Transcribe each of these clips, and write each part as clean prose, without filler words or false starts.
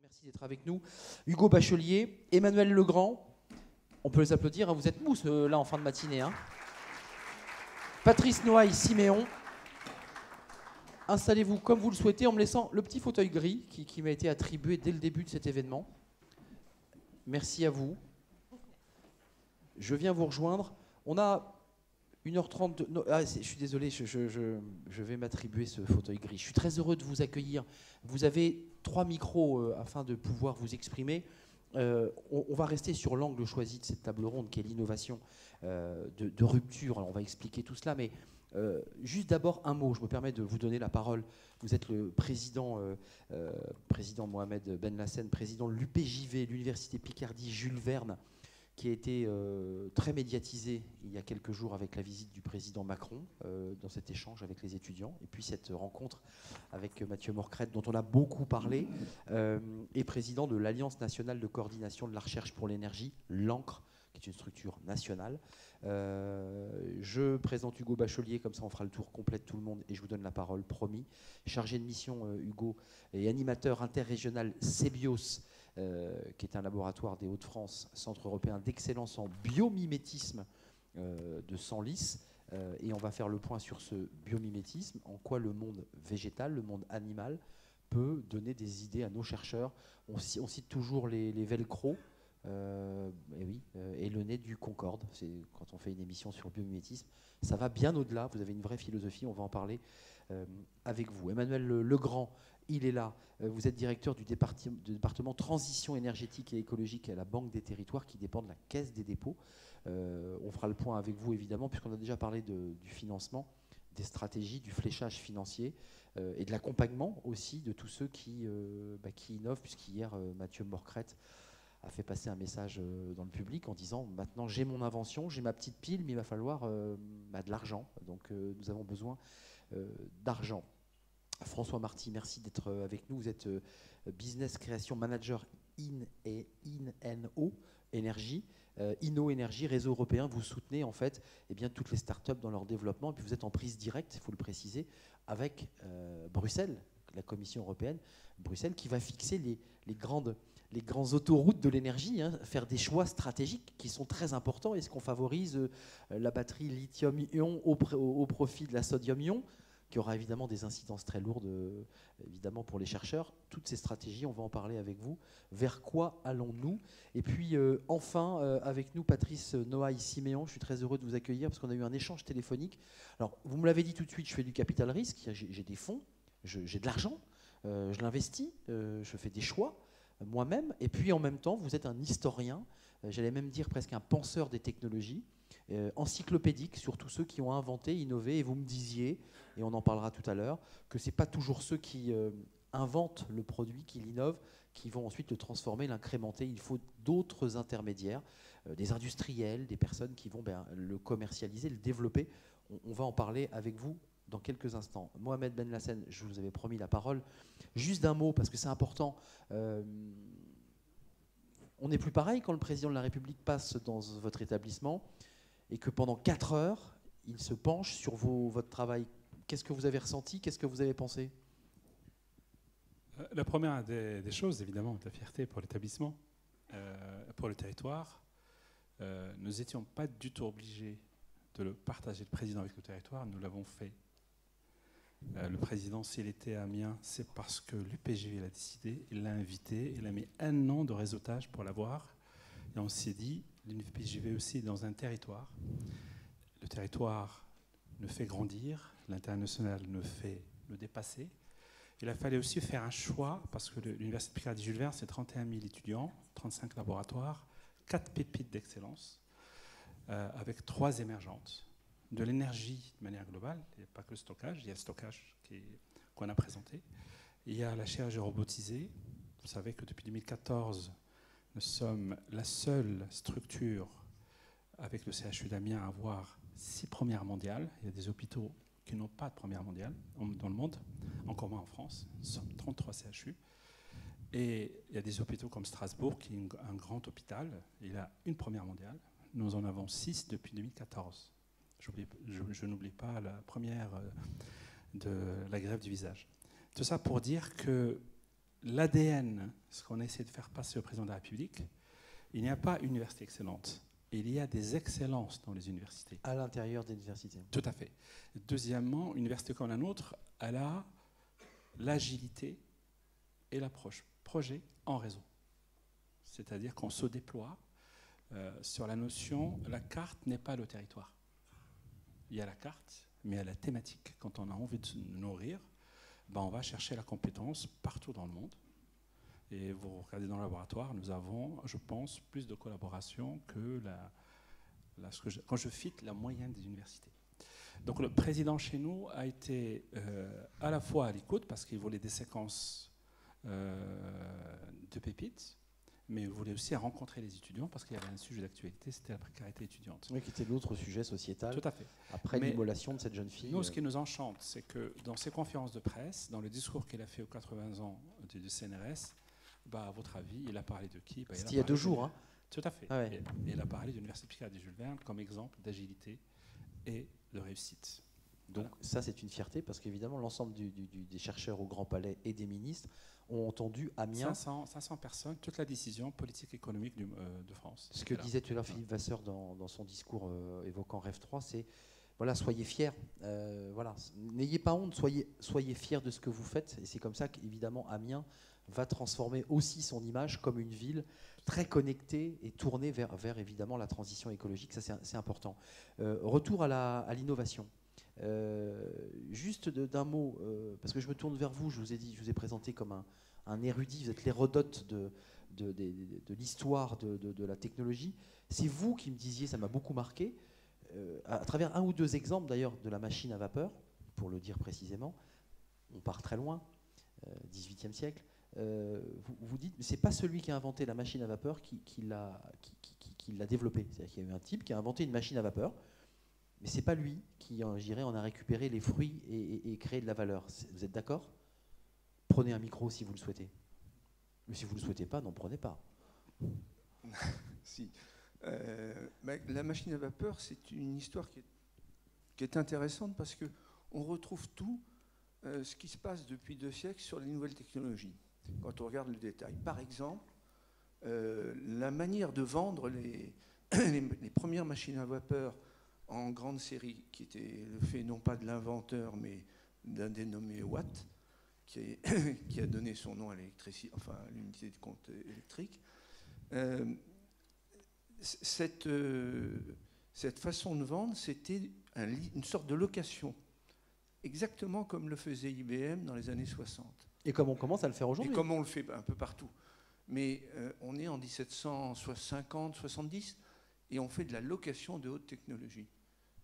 Merci d'être avec nous. Hugo Bachelier, Emmanuel Legrand, on peut les applaudir, hein, vous êtes mousse là en fin de matinée. Hein. Patrice Noailles-Siméon, installez-vous comme vous le souhaitez en me laissant le petit fauteuil gris qui m'a été attribué dès le début de cet événement. Merci à vous. Je viens vous rejoindre. On a 1h30 de... Non, je suis désolé, je vais m'attribuer ce fauteuil gris. Je suis très heureux de vous accueillir. Vous avez 3 micros afin de pouvoir vous exprimer. On va rester sur l'angle choisi de cette table ronde qui est l'innovation de rupture. Alors, on va expliquer tout cela, mais juste d'abord un mot. Je me permets de vous donner la parole. Vous êtes le président Mohamed Ben Lassen, président de l'UPJV, l'Université Picardie Jules Verne, qui a été très médiatisé il y a quelques jours avec la visite du président Macron dans cet échange avec les étudiants, et puis cette rencontre avec Mathieu Morcrette dont on a beaucoup parlé, et président de l'Alliance nationale de coordination de la recherche pour l'énergie, l'ANCRE, qui est une structure nationale. Je présente Hugo Bachelier, comme ça on fera le tour complet de tout le monde, et je vous donne la parole, promis. Chargé de mission, Hugo, et animateur interrégional CEBIOS, qui est un laboratoire des Hauts-de-France, Centre européen d'excellence en biomimétisme de Senlis. Et on va faire le point sur ce biomimétisme, en quoi le monde végétal, le monde animal, peut donner des idées à nos chercheurs. On cite toujours les velcro, et oui, et le nez du Concorde. C'est quand on fait une émission sur le biomimétisme. Ça va bien au-delà, vous avez une vraie philosophie, on va en parler avec vous. Emmanuel Legrand, il est là. Vous êtes directeur du département transition énergétique et écologique à la Banque des Territoires qui dépend de la Caisse des dépôts. On fera le point avec vous évidemment puisqu'on a déjà parlé du financement, des stratégies, du fléchage financier et de l'accompagnement aussi de tous ceux qui innovent, puisqu'hier Mathieu Morcrette a fait passer un message dans le public en disant maintenant j'ai mon invention, j'ai ma petite pile, mais il va falloir de l'argent. Donc nous avons besoin d'argent. François Marty, merci d'être avec nous. Vous êtes Business Creation Manager INO Énergie. INO Énergie, réseau européen, vous soutenez en fait toutes les startups dans leur développement. Et puis vous êtes en prise directe, il faut le préciser, avec Bruxelles, la Commission européenne, Bruxelles, qui va fixer les grandes autoroutes de l'énergie, hein, faire des choix stratégiques qui sont très importants. Est-ce qu'on favorise la batterie lithium-ion au profit de la sodium-ion, qui aura évidemment des incidences très lourdes évidemment pour les chercheurs. Toutes ces stratégies, on va en parler avec vous. Vers quoi allons-nous? Et puis enfin, avec nous, Patrice Noailles-Siméon. Je suis très heureux de vous accueillir parce qu'on a eu un échange téléphonique. Alors, vous me l'avez dit tout de suite, je fais du capital risque, j'ai des fonds, j'ai de l'argent, je l'investis, je fais des choix moi-même. Et puis en même temps, vous êtes un historien, j'allais même dire presque un penseur des technologies, encyclopédique sur tous ceux qui ont inventé, innové. Et vous me disiez, et on en parlera tout à l'heure, que ce n'est pas toujours ceux qui inventent le produit, qui l'innovent, qui vont ensuite le transformer, l'incrémenter. Il faut d'autres intermédiaires, des industriels, des personnes qui vont le commercialiser, le développer. On va en parler avec vous dans quelques instants. Mohamed Ben Lassen, je vous avais promis la parole. Juste d'un mot, parce que c'est important. On n'est plus pareil quand le président de la République passe dans votre établissement et que pendant 4 heures, il se penche sur votre travail. Qu'est-ce que vous avez ressenti? Qu'est-ce que vous avez pensé? La première des choses, évidemment, de la fierté pour l'établissement, pour le territoire. Nous n'étions pas du tout obligés de le partager, le président, avec le territoire. Nous l'avons fait. Le président, s'il était à Amiens, c'est parce que l'UPJV l'a décidé, il l'a invité, il a mis 1 an de réseautage pour l'avoir. Et on s'est dit, l'UPJV aussi est dans un territoire. Le territoire nous fait grandir, l'international nous fait le dépasser. Il a fallu aussi faire un choix, parce que l'Université de Picardie Jules Verne, c'est 31 000 étudiants, 35 laboratoires, 4 pépites d'excellence, avec 3 émergentes. De l'énergie de manière globale, il n'y a pas que le stockage, il y a le stockage qu'on a présenté. Il y a la chirurgie robotisée. Vous savez que depuis 2014, nous sommes la seule structure avec le CHU d'Amiens à avoir 6 premières mondiales. Il y a des hôpitaux qui n'ont pas de première mondiale dans le monde, encore moins en France. Nous sommes 33 CHU. Et il y a des hôpitaux comme Strasbourg, qui est un grand hôpital. Il a une première mondiale. Nous en avons 6 depuis 2014. Je n'oublie pas la première de la grève du visage. Tout ça pour dire que l'ADN, ce qu'on essaie de faire passer au président de la République, il n'y a pas une université excellente. Il y a des excellences dans les universités. À l'intérieur des universités. Tout à fait. Deuxièmement, une université comme la nôtre, elle a l'agilité et l'approche projet en réseau. C'est-à-dire qu'on se déploie sur la notion, la carte n'est pas le territoire. Il y a la carte, mais il y a la thématique. Quand on a envie de se nourrir, ben on va chercher la compétence partout dans le monde. Et vous regardez dans le laboratoire, nous avons, je pense, plus de collaboration que quand je fit la moyenne des universités. Donc le président chez nous a été à la fois à l'écoute, parce qu'il voulait des séquences de pépites, mais il voulait aussi rencontrer les étudiants, parce qu'il y avait un sujet d'actualité, c'était la précarité étudiante. Oui, qui était l'autre sujet sociétal. Tout à fait. Après l'immolation de cette jeune fille. Nous, ce qui nous enchante, c'est que dans ses conférences de presse, dans le discours qu'il a fait aux 80 ans du CNRS, à votre avis, il a parlé de qui? C'était il y a 2 jours. Hein. Tout à fait. Ah ouais. Et il a parlé de l'Université Picardie Jules Verne comme exemple d'agilité et de réussite. Donc ça, c'est une fierté, parce qu'évidemment, l'ensemble des chercheurs au Grand Palais et des ministres ont entendu Amiens. 500 personnes, toute la décision politique et économique de France. Ce que disait tout à l'heure Philippe Vasseur dans son discours évoquant Rêve 3, c'est voilà, soyez fiers. Voilà, n'ayez pas honte, soyez fiers de ce que vous faites. Et c'est comme ça qu'évidemment Amiens va transformer aussi son image comme une ville très connectée et tournée vers évidemment la transition écologique. Ça, c'est important. Retour à l'innovation. Juste d'un mot, parce que je me tourne vers vous, je vous ai présenté comme un érudit, vous êtes l'Hérodote de l'histoire de la technologie. C'est vous qui me disiez, ça m'a beaucoup marqué, à travers un ou deux exemples d'ailleurs de la machine à vapeur, pour le dire précisément, on part très loin, 18e siècle, vous dites, mais c'est pas celui qui a inventé la machine à vapeur qui l'a développée. C'est-à-dire qu'il y a eu un type qui a inventé une machine à vapeur, mais c'est pas lui qui, je dirais, en a récupéré les fruits et créé de la valeur. Vous êtes d'accord? Prenez un micro si vous le souhaitez. Mais si vous ne le souhaitez pas, n'en prenez pas. Si. La machine à vapeur, c'est une histoire qui est intéressante, parce qu'on retrouve tout ce qui se passe depuis 2 siècles sur les nouvelles technologies, quand on regarde le détail. Par exemple, la manière de vendre les premières machines à vapeur en grande série, qui était le fait non pas de l'inventeur, mais d'un dénommé Watt, qui a donné son nom à l'électricité, enfin à l'unité de compte électrique. Cette façon de vendre, c'était une sorte de location, exactement comme le faisait IBM dans les années 60. Et comme on commence à le faire aujourd'hui. Et comme on le fait un peu partout. Mais on est en 1750-70 et on fait de la location de haute technologie.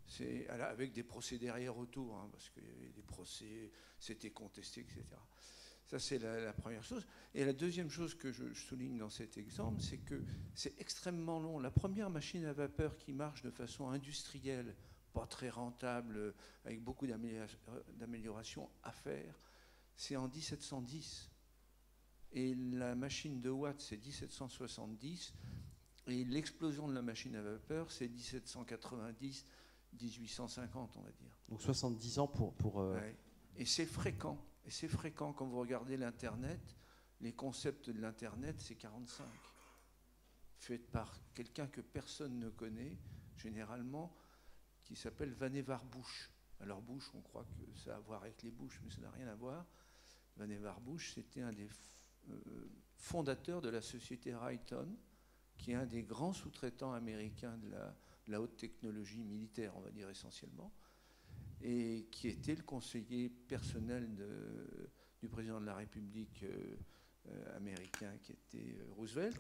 C'est avec des procès derrière autour, hein, parce qu'il y avait des procès, c'était contesté, etc. Ça, c'est la première chose. Et la deuxième chose que je souligne dans cet exemple, c'est que c'est extrêmement long. La première machine à vapeur qui marche de façon industrielle, pas très rentable, avec beaucoup d'améliorations à faire, c'est en 1710. Et la machine de Watt, c'est 1770. Et l'explosion de la machine à vapeur, c'est 1790, 1850, on va dire. Donc 70 ans pour Ouais. Et c'est fréquent. Et c'est fréquent quand vous regardez l'Internet. Les concepts de l'Internet, c'est 45. Fait par quelqu'un que personne ne connaît, généralement, qui s'appelle Vannevar Bush. Alors Bush, on croit que ça a à voir avec les Bush, mais ça n'a rien à voir. Vannevar Bush, c'était un des fondateurs de la société Raytheon, qui est un des grands sous-traitants américains de la haute technologie militaire, on va dire essentiellement, et qui était le conseiller personnel du président de la République américain, qui était Roosevelt,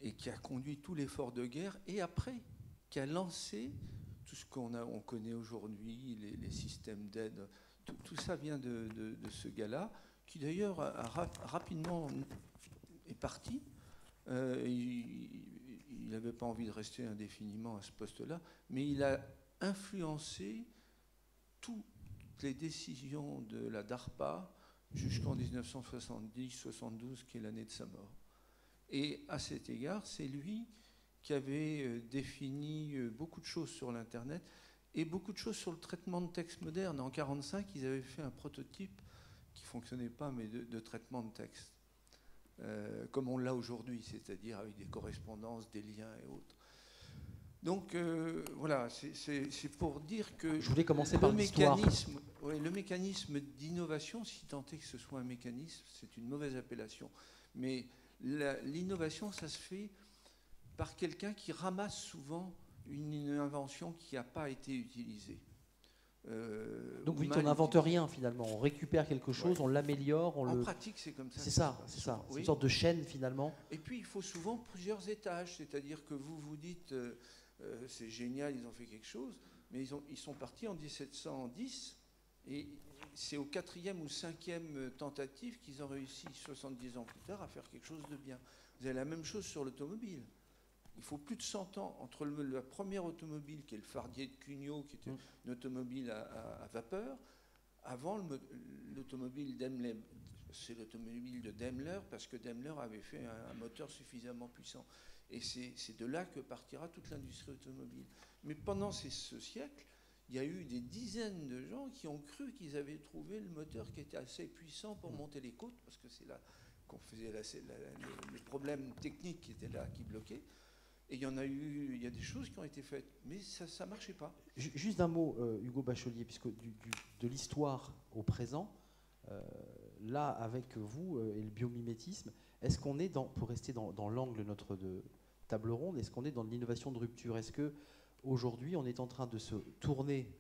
et qui a conduit tout l'effort de guerre, et après, qui a lancé tout ce on connaît aujourd'hui, les systèmes d'aide. Tout ça vient de ce gars-là, qui d'ailleurs rapidement est parti. Il n'avait pas envie de rester indéfiniment à ce poste-là, mais il a influencé toutes les décisions de la DARPA jusqu'en 1970-72, qui est l'année de sa mort. Et à cet égard, c'est lui qui avait défini beaucoup de choses sur l'Internet et beaucoup de choses sur le traitement de texte moderne. En 1945, ils avaient fait un prototype qui ne fonctionnait pas, mais de traitement de texte, comme on l'a aujourd'hui, c'est-à-dire avec des correspondances, des liens et autres. Donc voilà, c'est pour dire que je voulais commencer par l'histoire. Le mécanisme d'innovation, si tant est que ce soit un mécanisme, c'est une mauvaise appellation. Mais l'innovation, ça se fait par quelqu'un qui ramasse souvent une invention qui n'a pas été utilisée. Donc vite, on n'invente rien finalement, on récupère quelque chose, on l'améliore. En pratique, c'est comme ça. C'est ça, c'est ça. C'est une sorte de chaîne finalement. Et puis il faut souvent plusieurs étages, c'est-à-dire que vous vous dites c'est génial, ils ont fait quelque chose, mais ils sont partis en 1710 et c'est au 4e ou 5e tentative qu'ils ont réussi 70 ans plus tard à faire quelque chose de bien. Vous avez la même chose sur l'automobile. Il faut plus de 100 ans entre la première automobile, qui est le Fardier de Cugnot, qui était une automobile à vapeur, avant l'automobile Daimler. C'est l'automobile de Daimler, parce que Daimler avait fait un moteur suffisamment puissant. Et c'est de là que partira toute l'industrie automobile. Mais pendant ce siècle, il y a eu des dizaines de gens qui ont cru qu'ils avaient trouvé le moteur qui était assez puissant pour monter les côtes, parce que c'est là qu'on faisait les problèmes techniques qui étaient là, qui bloquaient. Et il y a des choses qui ont été faites, mais ça ne marchait pas. Juste un mot, Hugo Bachelier, puisque de l'histoire au présent, là, avec vous et le biomimétisme, est-ce qu'on est pour rester dans l'angle de table ronde, est-ce qu'on est dans l'innovation de rupture? Est-ce qu'aujourd'hui, on est en train de se tourner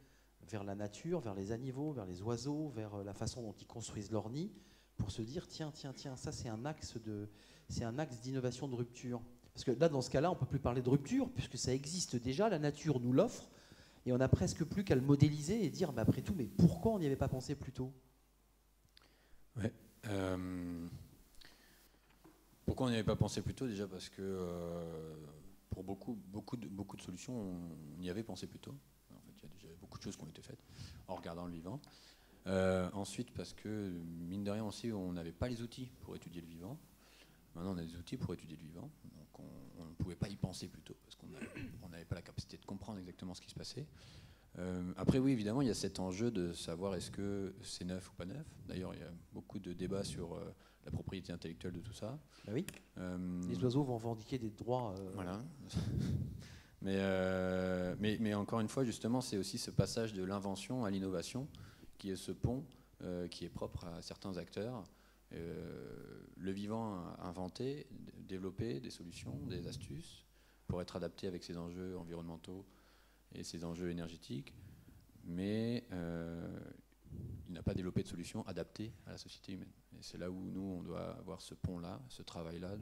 vers la nature, vers les animaux, vers les oiseaux, vers la façon dont ils construisent leur nid, pour se dire, tiens, ça c'est un axe d'innovation de rupture? Parce que là, dans ce cas-là, on ne peut plus parler de rupture, puisque ça existe déjà, la nature nous l'offre, et on n'a presque plus qu'à le modéliser et dire, après tout, mais pourquoi on n'y avait pas pensé plus tôt? Ouais. Pourquoi on n'y avait pas pensé plus tôt? Déjà parce que pour beaucoup de solutions, on y avait pensé plus tôt. En fait, il y a déjà beaucoup de choses qui ont été faites en regardant le vivant. Ensuite, parce que, mine de rien aussi, on n'avait pas les outils pour étudier le vivant. Maintenant, on a des outils pour étudier le vivant, donc on ne pouvait pas y penser plus tôt, parce qu'on n'avait pas la capacité de comprendre exactement ce qui se passait. Après, oui, évidemment, il y a cet enjeu de savoir est-ce que c'est neuf ou pas neuf. D'ailleurs, il y a beaucoup de débats sur la propriété intellectuelle de tout ça. Ben oui. Les oiseaux vont revendiquer des droits. Voilà. mais encore une fois, justement, c'est aussi ce passage de l'invention à l'innovation qui est ce pont qui est propre à certains acteurs. Le vivant a inventé, développé des solutions, des astuces pour être adapté avec ses enjeux environnementaux et ses enjeux énergétiques, mais il n'a pas développé de solutions adaptées à la société humaine. Et c'est là où nous, on doit avoir ce pont-là, ce travail-là,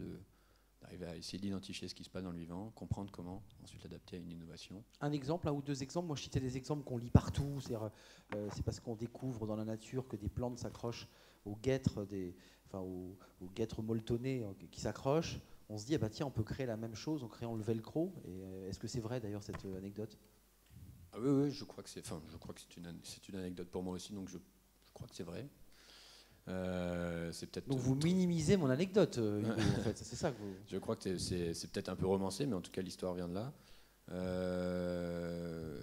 d'arriver à essayer d'identifier ce qui se passe dans le vivant, comprendre comment ensuite l'adapter à une innovation. Un exemple, un ou deux exemples. Moi, je citais des exemples qu'on lit partout. C'est parce qu'on découvre dans la nature que des plantes s'accrochent aux guêtres, aux guêtres molletonnées qui s'accrochent. On se dit, ah bah tiens, on peut créer la même chose en créant le velcro. Et est-ce que c'est vrai d'ailleurs cette anecdote? Ah oui, je crois que c'est une anecdote pour moi aussi, donc je crois que c'est vrai. C'est peut-être. Donc vous minimisez mon anecdote, Hugo, en fait, c'est ça que vous. Je crois que c'est peut-être un peu romancé, mais en tout cas l'histoire vient de là.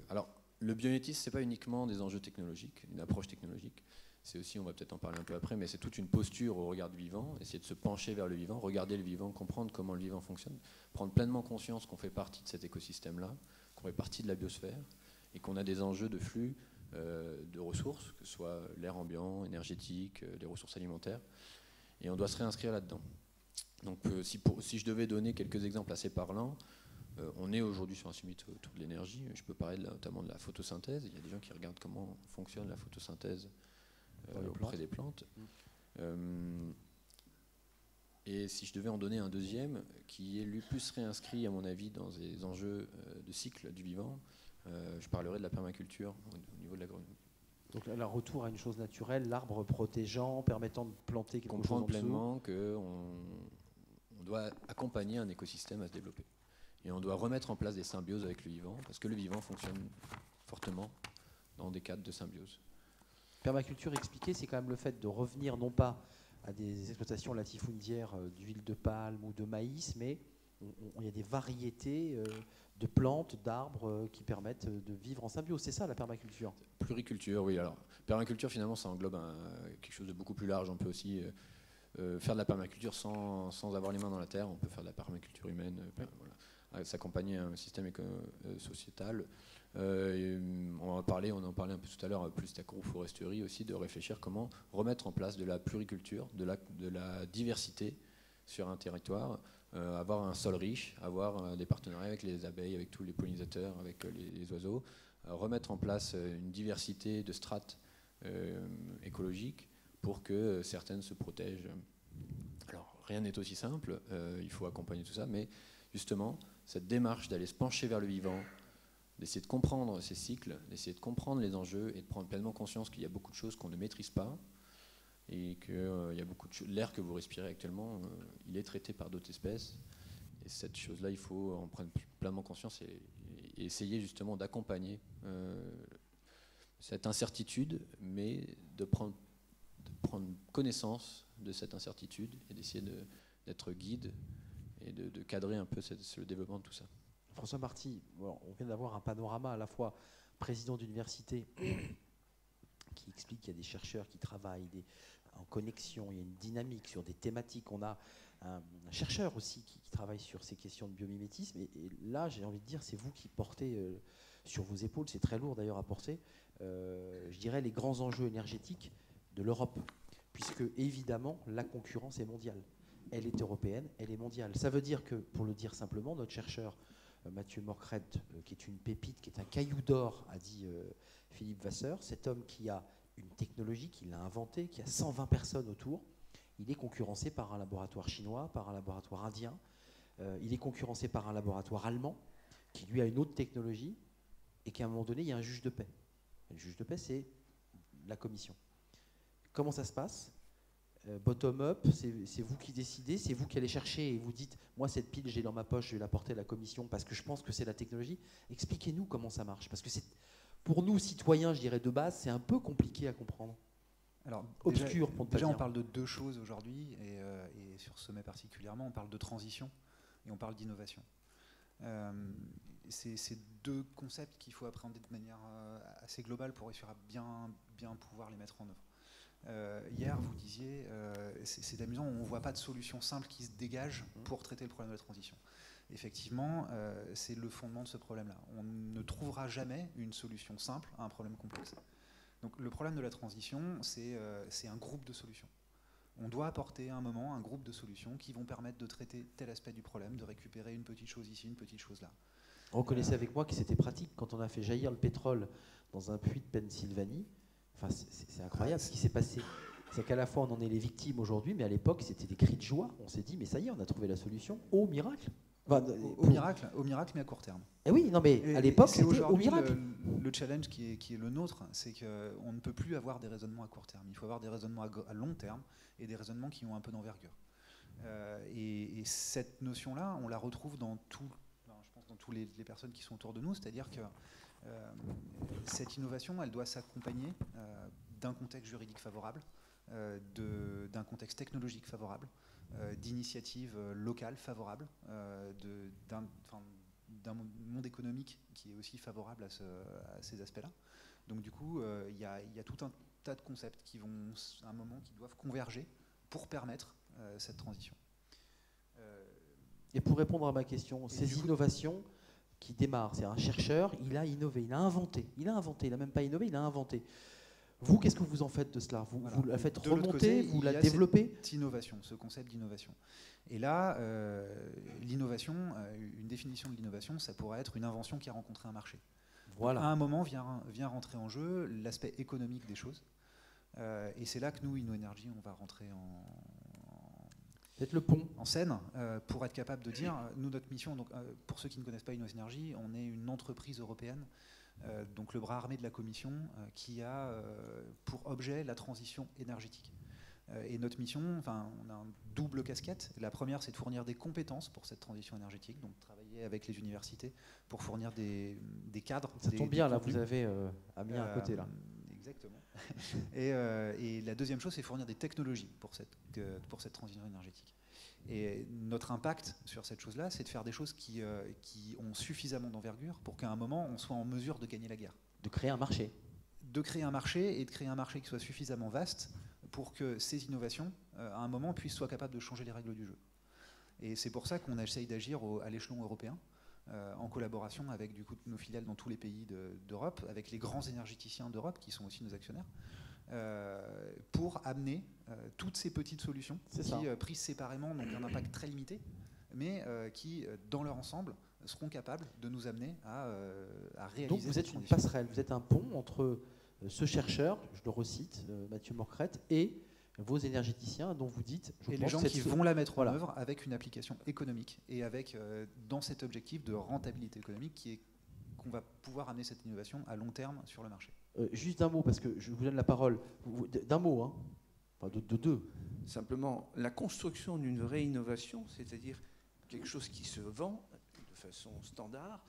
Alors, le biomimétisme, c'est pas uniquement des enjeux technologiques, une approche technologique. C'est aussi, on va peut-être en parler un peu après, mais c'est toute une posture au regard du vivant, essayer de se pencher vers le vivant, regarder le vivant, comprendre comment le vivant fonctionne, prendre pleinement conscience qu'on fait partie de cet écosystème-là, qu'on fait partie de la biosphère, et qu'on a des enjeux de flux de ressources, que ce soit l'air ambiant, énergétique, les ressources alimentaires, et on doit se réinscrire là-dedans. Donc si je devais donner quelques exemples assez parlants, on est aujourd'hui sur un summit autour de l'énergie. Je peux parler notamment de la photosynthèse. Il y a des gens qui regardent comment fonctionne la photosynthèse auprès des plantes. Et si je devais en donner un deuxième, qui est lui plus réinscrit, à mon avis, dans des enjeux de cycle du vivant, je parlerai de la permaculture au niveau de l'agronomie. Donc là, retour à une chose naturelle, l'arbre protégeant, permettant de planter quelque chose en dessous. Comprendre pleinement qu'on doit accompagner un écosystème à se développer. Et on doit remettre en place des symbioses avec le vivant, parce que le vivant fonctionne fortement dans des cadres de symbiose. Permaculture expliquée, c'est quand même le fait de revenir non pas à des exploitations latifundiaires d'huile de palme ou de maïs, mais il y a des variétés de plantes, d'arbres qui permettent de vivre en symbiose. C'est ça la permaculture. Pluriculture, oui. Alors, permaculture, finalement, ça englobe quelque chose de beaucoup plus large. On peut aussi faire de la permaculture sans avoir les mains dans la terre. On peut faire de la permaculture humaine, voilà, s'accompagner à un système sociétal. On en parlait un peu tout à l'heure, plus d'agroforesterie aussi, de réfléchir comment remettre en place de la pluriculture, de la diversité sur un territoire, avoir un sol riche, avoir des partenariats avec les abeilles, avec tous les pollinisateurs, avec les oiseaux, remettre en place une diversité de strates écologiques pour que certaines se protègent. Alors, rien n'est aussi simple, il faut accompagner tout ça, mais justement, cette démarche d'aller se pencher vers le vivant, d'essayer de comprendre ces cycles, d'essayer de comprendre les enjeux et de prendre pleinement conscience qu'il y a beaucoup de choses qu'on ne maîtrise pas et qu'il y a beaucoup de choses. L'air que vous respirez actuellement, il est traité par d'autres espèces. Et cette chose-là, il faut en prendre pleinement conscience et essayer justement d'accompagner cette incertitude, mais de prendre connaissance de cette incertitude et d'essayer d'être guide et de cadrer un peu le développement de tout ça. François Marty, on vient d'avoir un panorama à la fois président d'université qui explique qu'il y a des chercheurs qui travaillent en connexion, il y a une dynamique sur des thématiques. On a un chercheur aussi qui travaille sur ces questions de biomimétisme. Et là, j'ai envie de dire, c'est vous qui portez sur vos épaules, c'est très lourd d'ailleurs à porter, je dirais, les grands enjeux énergétiques de l'Europe. Puisque, évidemment, la concurrence est mondiale. Elle est européenne, elle est mondiale. Ça veut dire que, pour le dire simplement, notre chercheur Mathieu Morcret, qui est une pépite, qui est un caillou d'or, a dit Philippe Vasseur, cet homme qui a une technologie, qui l'a inventée, qui a 120 personnes autour, il est concurrencé par un laboratoire chinois, par un laboratoire indien, il est concurrencé par un laboratoire allemand, qui lui a une autre technologie, et qu'à un moment donné, il y a un juge de paix. Et le juge de paix, c'est la commission. Comment ça se passe ? Bottom-up, c'est vous qui décidez, c'est vous qui allez chercher et vous dites, moi cette pile j'ai dans ma poche, je vais la porter à la commission parce que je pense que c'est la technologie. Expliquez-nous comment ça marche, parce que pour nous citoyens, je dirais de base, c'est un peu compliqué à comprendre. Alors, obscur pour ne pas déjà dire. On parle de deux choses aujourd'hui, et sur ce sommet particulièrement, on parle de transition et on parle d'innovation. C'est deux concepts qu'il faut appréhender de manière assez globale pour réussir à bien pouvoir les mettre en œuvre. Hier, vous disiez, c'est amusant, on ne voit pas de solution simple qui se dégage pour traiter le problème de la transition. Effectivement, c'est le fondement de ce problème-là. On ne trouvera jamais une solution simple à un problème complexe. Donc le problème de la transition, c'est un groupe de solutions. On doit apporter à un moment un groupe de solutions qui vont permettre de traiter tel aspect du problème, de récupérer une petite chose ici, une petite chose là. Reconnaissez avec moi que c'était pratique quand on a fait jaillir le pétrole dans un puits de Pennsylvanie. Enfin, c'est incroyable ce qui s'est passé. C'est qu'à la fois on en est les victimes aujourd'hui, mais à l'époque c'était des cris de joie. On s'est dit mais ça y est, on a trouvé la solution. Au miracle. Enfin, au miracle, mais à court terme. Eh oui, non mais à l'époque c'était au miracle. Le challenge qui est le nôtre, c'est qu'on ne peut plus avoir des raisonnements à court terme. Il faut avoir des raisonnements à long terme et des raisonnements qui ont un peu d'envergure. Et cette notion-là, on la retrouve dans toutes les personnes qui sont autour de nous, c'est-à-dire que cette innovation, elle doit s'accompagner d'un contexte juridique favorable, d'un contexte technologique favorable, d'initiatives locales favorables, d'un monde économique qui est aussi favorable à ces aspects-là. Donc du coup, il y a tout un tas de concepts qui vont, à un moment, qui doivent converger pour permettre cette transition. Et pour répondre à ma question, ces innovations qui démarrent, c'est un chercheur, il a innové, il a inventé, il n'a même pas innové, il a inventé. Vous, qu'est-ce que vous en faites de cela ? Vous la faites remonter, vous la développez ? Cette innovation, ce concept d'innovation. Et là, l'innovation, une définition de l'innovation, ça pourrait être une invention qui a rencontré un marché. Voilà. À un moment vient rentrer en jeu l'aspect économique des choses. Et c'est là que nous, InnoEnergy, on va rentrer en scène pour être capable de dire, nous, notre mission, donc, pour ceux qui ne connaissent pas InnoEnergy, on est une entreprise européenne, donc le bras armé de la Commission, qui a pour objet la transition énergétique. Et notre mission, on a une double casquette. La première, c'est de fournir des compétences pour cette transition énergétique, donc travailler avec les universités pour fournir des cadres. Ça tombe bien, là, vous avez Amiens à côté, là. Exactement. Et la deuxième chose, c'est fournir des technologies pour cette transition énergétique. Et notre impact sur cette chose-là, c'est de faire des choses qui ont suffisamment d'envergure pour qu'à un moment, on soit en mesure de gagner la guerre. De créer un marché. De créer un marché et de créer un marché qui soit suffisamment vaste pour que ces innovations, à un moment, soient capables de changer les règles du jeu. Et c'est pour ça qu'on essaye d'agir à l'échelon européen, en collaboration avec du coup, nos filiales dans tous les pays d'Europe, avec les grands énergéticiens d'Europe, qui sont aussi nos actionnaires, pour amener toutes ces petites solutions qui, prises séparément, n'ont un impact très limité, mais qui, dans leur ensemble, seront capables de nous amener à réaliser. Donc vous êtes une passerelle, vous êtes un pont entre ce chercheur, je le recite, Mathieu Morcrette, et vos énergéticiens dont vous dites... Et les gens qui vont la mettre en œuvre avec une application économique et avec, dans cet objectif de rentabilité économique qu'on va pouvoir amener cette innovation à long terme sur le marché. Juste d'un mot, parce que je vous donne la parole. D'un mot, hein. Enfin de deux. Simplement, la construction d'une vraie innovation, c'est-à-dire quelque chose qui se vend de façon standard,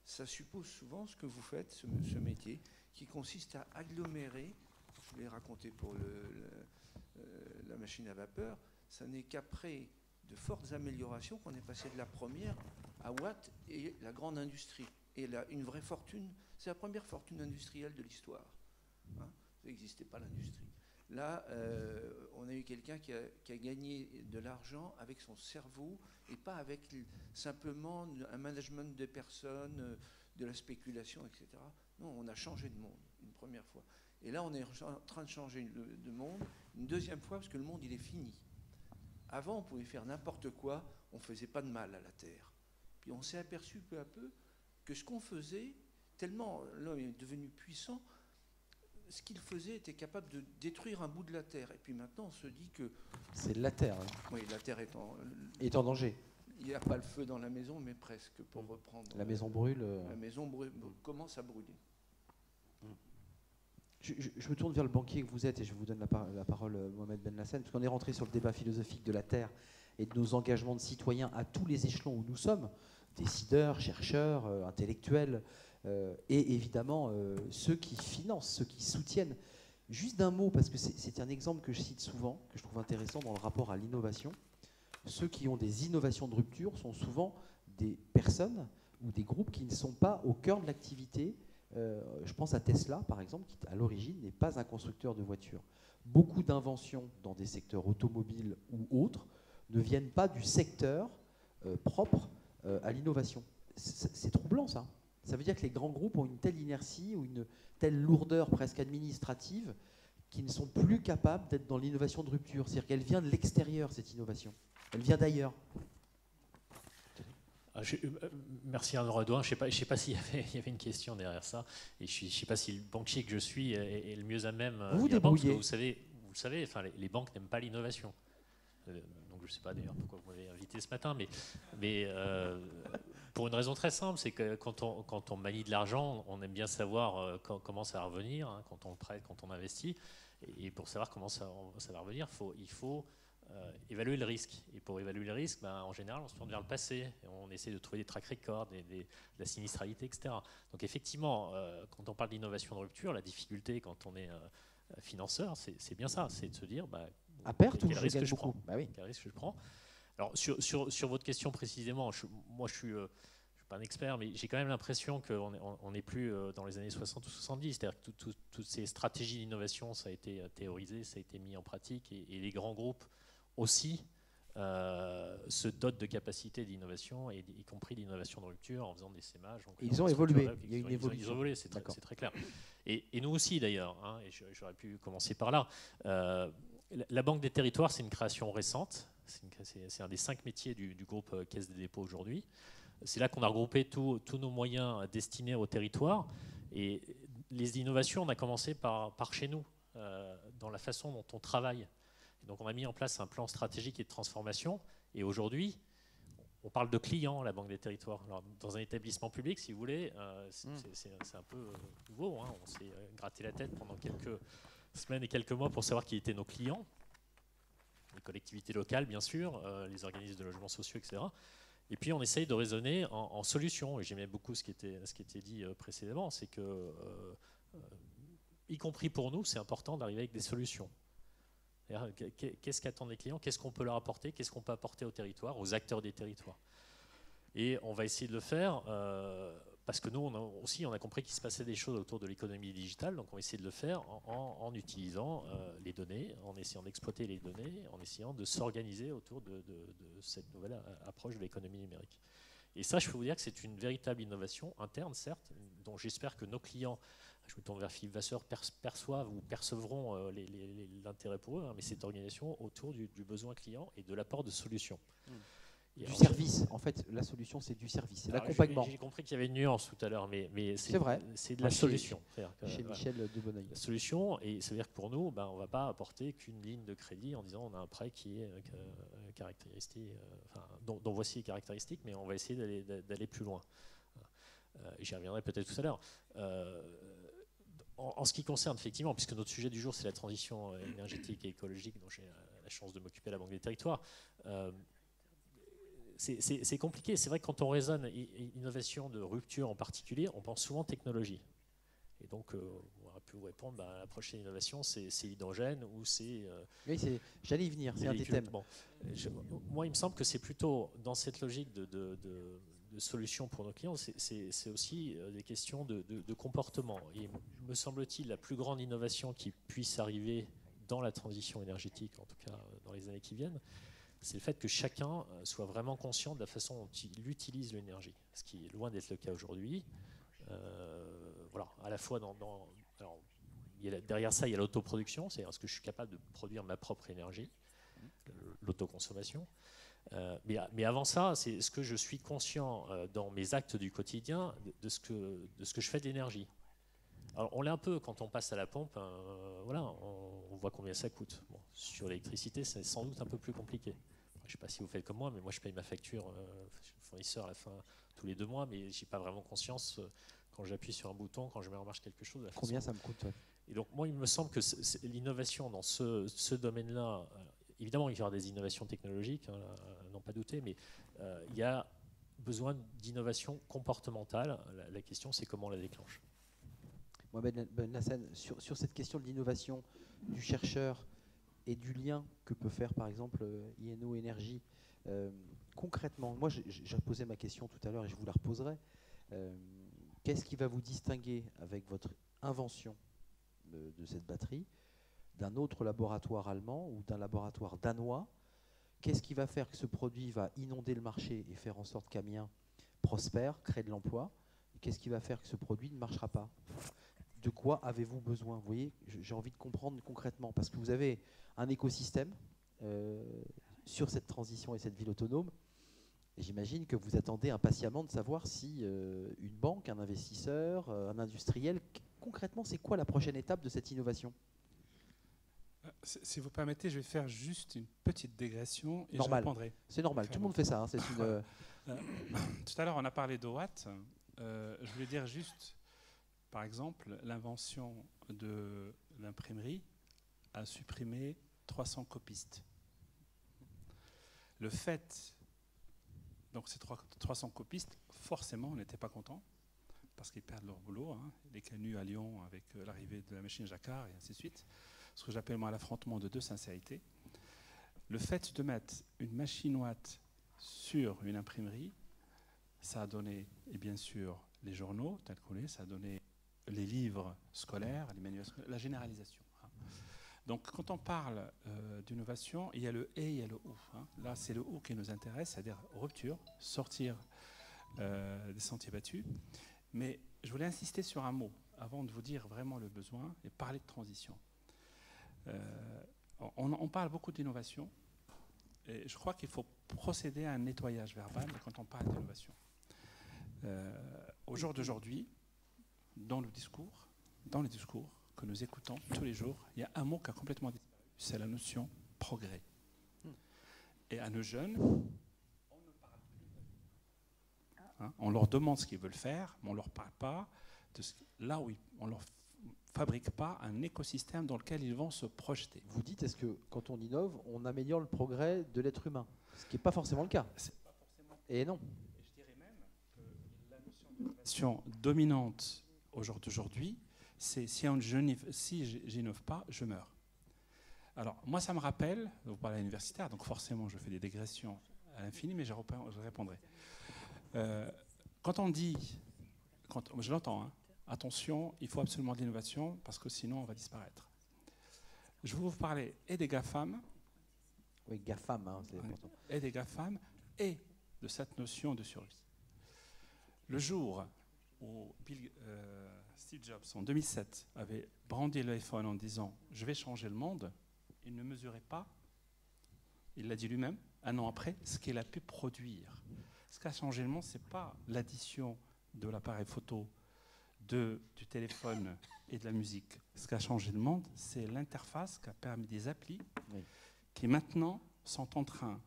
ça suppose souvent ce que vous faites, ce métier, qui consiste à agglomérer, je l'ai raconté pour la machine à vapeur, ça n'est qu'après de fortes améliorations qu'on est passé de la première à Watt et la grande industrie. Et là, une vraie fortune, c'est la première fortune industrielle de l'histoire. Hein, ça n'existait pas l'industrie. Là, on a eu quelqu'un qui a gagné de l'argent avec son cerveau et pas avec simplement un management de personnes, de la spéculation, etc. Non, on a changé de monde une première fois. Et là, on est en train de changer de monde une deuxième fois parce que le monde, il est fini. Avant, on pouvait faire n'importe quoi, on ne faisait pas de mal à la Terre. Puis on s'est aperçu peu à peu que ce qu'on faisait, tellement l'homme est devenu puissant, ce qu'il faisait était capable de détruire un bout de la Terre. Et puis maintenant, on se dit que... C'est la Terre. Hein. Oui, la Terre est en danger. Il n'y a pas le feu dans la maison, mais presque, pour reprendre... La maison brûle. La maison commence à brûler. Je me tourne vers le banquier que vous êtes et je vous donne la parole, Mohamed Ben Lassen, parce qu'on est rentré sur le débat philosophique de la Terre et de nos engagements de citoyens à tous les échelons où nous sommes, décideurs, chercheurs, intellectuels, et évidemment ceux qui financent, ceux qui soutiennent. Juste d'un mot, parce que c'est un exemple que je cite souvent, que je trouve intéressant dans le rapport à l'innovation. Ceux qui ont des innovations de rupture sont souvent des personnes ou des groupes qui ne sont pas au cœur de l'activité. Je pense à Tesla, par exemple, qui à l'origine n'est pas un constructeur de voitures. Beaucoup d'inventions dans des secteurs automobiles ou autres ne viennent pas du secteur propre à l'innovation. C'est troublant, ça. Ça veut dire que les grands groupes ont une telle inertie ou une telle lourdeur presque administrative qu'ils ne sont plus capables d'être dans l'innovation de rupture. C'est-à-dire qu'elle vient de l'extérieur, cette innovation. Elle vient d'ailleurs. Merci Arnaud Redouin. Je ne sais pas s'il y avait une question derrière ça. Et je ne sais pas si le banquier que je suis est le mieux à même. Vous débrouillez. Vous le savez, enfin, les banques n'aiment pas l'innovation. Donc je ne sais pas d'ailleurs pourquoi vous m'avez invité ce matin, mais pour une raison très simple, c'est que quand on manie de l'argent, on aime bien savoir comment ça va revenir, hein, quand on prête, quand on investit. Et pour savoir comment ça va revenir, il faut évaluer le risque. Et pour évaluer le risque, en général, on se tourne vers le passé. Et on essaie de trouver des track records, de la sinistralité, etc. Donc effectivement, quand on parle d'innovation de rupture, la difficulté quand on est financeur, c'est bien ça, c'est de se dire à perte quel risque je prends. Bah oui. Quel risque je prends. Alors sur votre question précisément, moi je suis pas un expert, mais j'ai quand même l'impression qu'on n'est plus dans les années 60 ou 70. C'est-à-dire que toutes ces stratégies d'innovation, ça a été théorisé, ça a été mis en pratique, et les grands groupes aussi se dotent de capacités d'innovation, y compris d'innovation de rupture, en faisant des sémages. Ils ont évolué, il y a une évolution. Ils ont évolué, c'est très clair. Et nous aussi d'ailleurs, hein, et j'aurais pu commencer par là. La Banque des Territoires, c'est une création récente. C'est un des 5 métiers du groupe Caisse des dépôts aujourd'hui. C'est là qu'on a regroupé tous nos moyens destinés au territoire. Et les innovations, on a commencé par chez nous, dans la façon dont on travaille. Et donc on a mis en place un plan stratégique et de transformation. Et aujourd'hui, on parle de clients, la Banque des Territoires. Alors, dans un établissement public, si vous voulez, c'est un peu nouveau. Hein. On s'est gratté la tête pendant quelques semaines et quelques mois pour savoir qui étaient nos clients. Les collectivités locales, bien sûr, les organismes de logements sociaux, etc. Et puis on essaye de raisonner en solutions. Et j'aimais beaucoup ce qui était dit précédemment, c'est que, y compris pour nous, c'est important d'arriver avec des solutions. Qu'est-ce qu'attendent les clients? Qu'est-ce qu'on peut leur apporter? Qu'est-ce qu'on peut apporter au territoire, aux acteurs des territoires? Et on va essayer de le faire parce que nous, on a compris qu'il se passait des choses autour de l'économie digitale, donc on va essayer de le faire en utilisant les données, en essayant d'exploiter les données, en essayant de s'organiser autour de cette nouvelle approche de l'économie numérique. Et ça, je peux vous dire que c'est une véritable innovation interne, certes, dont j'espère que nos clients, je me tourne vers Philippe Vasseur, perçoivent ou percevront l'intérêt pour eux, hein, mais cette organisation autour du besoin client et de l'apport de solutions. Du service, en fait, la solution, c'est du service, c'est l'accompagnement. J'ai compris qu'il y avait une nuance tout à l'heure, mais c'est vrai. C'est de la solution. Chez Michel de Bonneuil. La solution, et ça veut dire que pour nous, on ne va pas apporter qu'une ligne de crédit en disant on a un prêt qui est caractéristique, dont voici les caractéristiques, mais on va essayer d'aller plus loin. J'y reviendrai peut-être tout à l'heure. En ce qui concerne, effectivement, puisque notre sujet du jour, c'est la transition énergétique et écologique, dont j'ai la chance de m'occuper à la Banque des Territoires, c'est compliqué. C'est vrai que quand on raisonne innovation de rupture en particulier, on pense souvent technologie. Et donc, on aurait pu vous répondre, la prochaine innovation, c'est l'hydrogène ou c'est... Oui, j'allais y venir, c'est un des thèmes. Bon, moi, il me semble que c'est plutôt dans cette logique de solutions pour nos clients, c'est aussi des questions de comportement. Et me semble-t-il, la plus grande innovation qui puisse arriver dans la transition énergétique, en tout cas dans les années qui viennent, c'est le fait que chacun soit vraiment conscient de la façon dont il utilise l'énergie, ce qui est loin d'être le cas aujourd'hui. Voilà, à la fois alors, derrière ça, il y a l'autoproduction, c'est-à-dire est-ce que je suis capable de produire ma propre énergie, l'autoconsommation. Mais avant ça, c'est ce que je suis conscient dans mes actes du quotidien de ce que je fais de l'énergie. Alors, on l'est un peu quand on passe à la pompe, voilà, on voit combien ça coûte. Bon, sur l'électricité, c'est sans doute un peu plus compliqué. Je ne sais pas si vous faites comme moi, mais moi je paye ma facture fournisseur à la fin tous les 2 mois, mais je n'ai pas vraiment conscience quand j'appuie sur un bouton, quand je mets en marche quelque chose. Combien ça me coûte, ouais. Et donc moi, il me semble que l'innovation dans ce domaine-là, évidemment il y aura des innovations technologiques, hein, n'en pas douter, mais il y a besoin d'innovation comportementale. La question, c'est comment on la déclenche. Mohamed Ben Hassen, sur cette question de l'innovation du chercheur et du lien que peut faire par exemple INO Énergie, concrètement, moi j'ai posé ma question tout à l'heure et je vous la reposerai. Qu'est-ce qui va vous distinguer avec votre invention de cette batterie d'un autre laboratoire allemand ou d'un laboratoire danois? Qu'est-ce qui va faire que ce produit va inonder le marché et faire en sorte qu'Amiens prospère, crée de l'emploi? Qu'est-ce qui va faire que ce produit ne marchera pas? De quoi avez-vous besoin? Vous voyez, j'ai envie de comprendre concrètement, parce que vous avez un écosystème sur cette transition et cette ville autonome, et j'imagine que vous attendez impatiemment de savoir si une banque, un investisseur, un industriel, concrètement, c'est quoi la prochaine étape de cette innovation? Si vous permettez, je vais faire juste une petite dégression et normal. Je répondrai. C'est normal, tout le monde fait ça. Hein, c'est une... Tout à l'heure, on a parlé de Watt. Je voulais dire juste, par exemple, l'invention de l'imprimerie a supprimé 300 copistes. Le fait, donc ces 300 copistes, forcément, on n'était pas contents parce qu'ils perdent leur boulot. Hein, les canuts à Lyon avec l'arrivée de la machine Jacquard et ainsi de suite. Ce que j'appelle moi l'affrontement de 2 sincérités. Le fait de mettre une machine Watt sur une imprimerie, ça a donné, et bien sûr, les journaux tels qu'on les, ça a donné les livres scolaires, les manuels scolaires, la généralisation. Hein. Donc, quand on parle d'innovation, il y a le et, il y a le ou. Hein. Là, c'est le ou qui nous intéresse, c'est-à-dire rupture, sortir des sentiers battus. Mais je voulais insister sur un mot avant de vous dire vraiment le besoin et parler de transition. On parle beaucoup d'innovation et je crois qu'il faut procéder à un nettoyage verbal quand on parle d'innovation. Au jour d'aujourd'hui, dans les discours que nous écoutons tous les jours, il y a un mot qui a complètement disparu, c'est la notion progrès. Et à nos jeunes, on ne parle plus. Hein, on leur demande ce qu'ils veulent faire, mais on ne leur parle pas de là où on leur fabrique pas un écosystème dans lequel ils vont se projeter. Vous dites, est-ce que quand on innove, on améliore le progrès de l'être humain? Ce qui n'est pas forcément le cas. C'est pas forcément. Et non. Et je dirais même que la notion d'innovation dominante au jour d'aujourd'hui, c'est si j'innove pas, je meurs. Alors, moi, ça me rappelle, vous parlez universitaire, donc forcément, je fais des dégressions à l'infini, mais je répondrai. Quand on dit, je l'entends, hein, attention, il faut absolument de l'innovation, parce que sinon, on va disparaître. Je vais vous parler et des GAFAM, Oui, GAFAM, hein, c'est important. et des GAFAM, et de cette notion de survie. Le jour où Steve Jobs, en 2007, avait brandi l'iPhone en disant « je vais changer le monde », il ne mesurait pas, il l'a dit lui-même, un an après, ce qu'il a pu produire. Ce qui a changé le monde, ce n'est pas l'addition de l'appareil photo, du téléphone et de la musique. Ce qui a changé le monde, c'est l'interface qui a permis des applis qui maintenant sont en train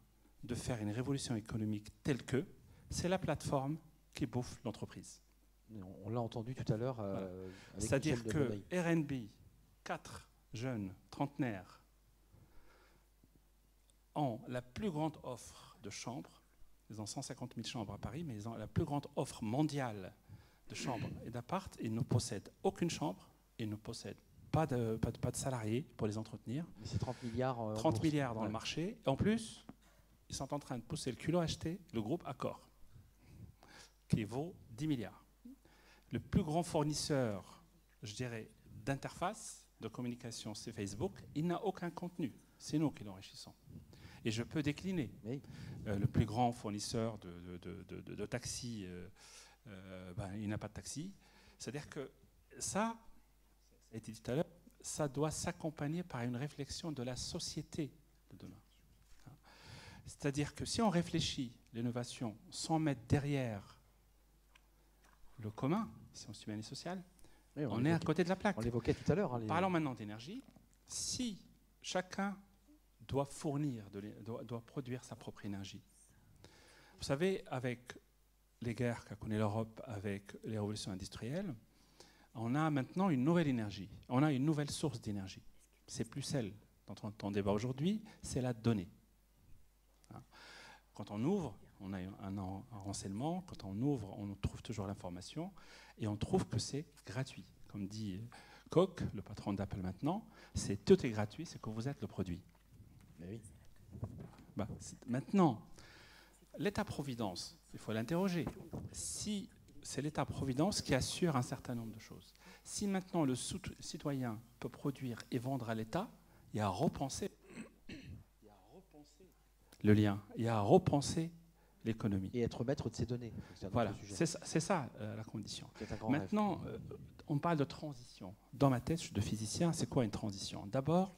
de faire une révolution économique telle que c'est la plateforme qui bouffe l'entreprise. On l'a entendu tout à l'heure. Voilà. C'est-à-dire que RNB, 4 jeunes trentenaires, ont la plus grande offre de chambres. Ils ont 150 000 chambres à Paris, mais ils ont la plus grande offre mondiale de chambres et d'appart. Ils ne possèdent aucune chambre, ils ne possèdent pas de salariés pour les entretenir. Mais c'est 30 milliards. 30 milliards dans le marché. Et en plus, ils sont en train de pousser le culot à acheter le groupe Accor, qui vaut 10 milliards. Le plus grand fournisseur, je dirais, d'interface, de communication, c'est Facebook. Il n'a aucun contenu. C'est nous qui l'enrichissons. Et je peux décliner. Oui. Le plus grand fournisseur de taxis, il n'a pas de taxi. C'est-à-dire que ça a été dit tout à l'heure, ça doit s'accompagner par une réflexion de la société de demain. C'est-à-dire que si on réfléchit l'innovation sans mettre derrière le commun, si on suit bien les sociales, Oui, on est à côté de la plaque. On l'évoquait tout à l'heure. Hein, Parlons maintenant d'énergie. Si chacun doit fournir, doit produire sa propre énergie. Vous savez, avec les guerres qu'a connues l'Europe, avec les révolutions industrielles, on a maintenant une nouvelle énergie. On a une nouvelle source d'énergie. C'est plus celle dont on débat aujourd'hui, c'est la donnée. Quand on ouvre, on a un renseignement. Quand on ouvre, on trouve toujours l'information et on trouve que c'est gratuit. Comme dit Koch, le patron d'Apple maintenant, tout est gratuit, c'est que vous êtes le produit. Mais oui. Maintenant, l'État-providence, il faut l'interroger. Si c'est l'État-providence qui assure un certain nombre de choses. Si maintenant le citoyen peut produire et vendre à l'État, il y a à repenser le lien, il y a à repenser l'économie. Et être maître de ses données. Voilà, c'est ça la condition. Maintenant, Maintenant, on parle de transition. Dans ma tête, je suis de physicien, c'est quoi une transition? D'abord,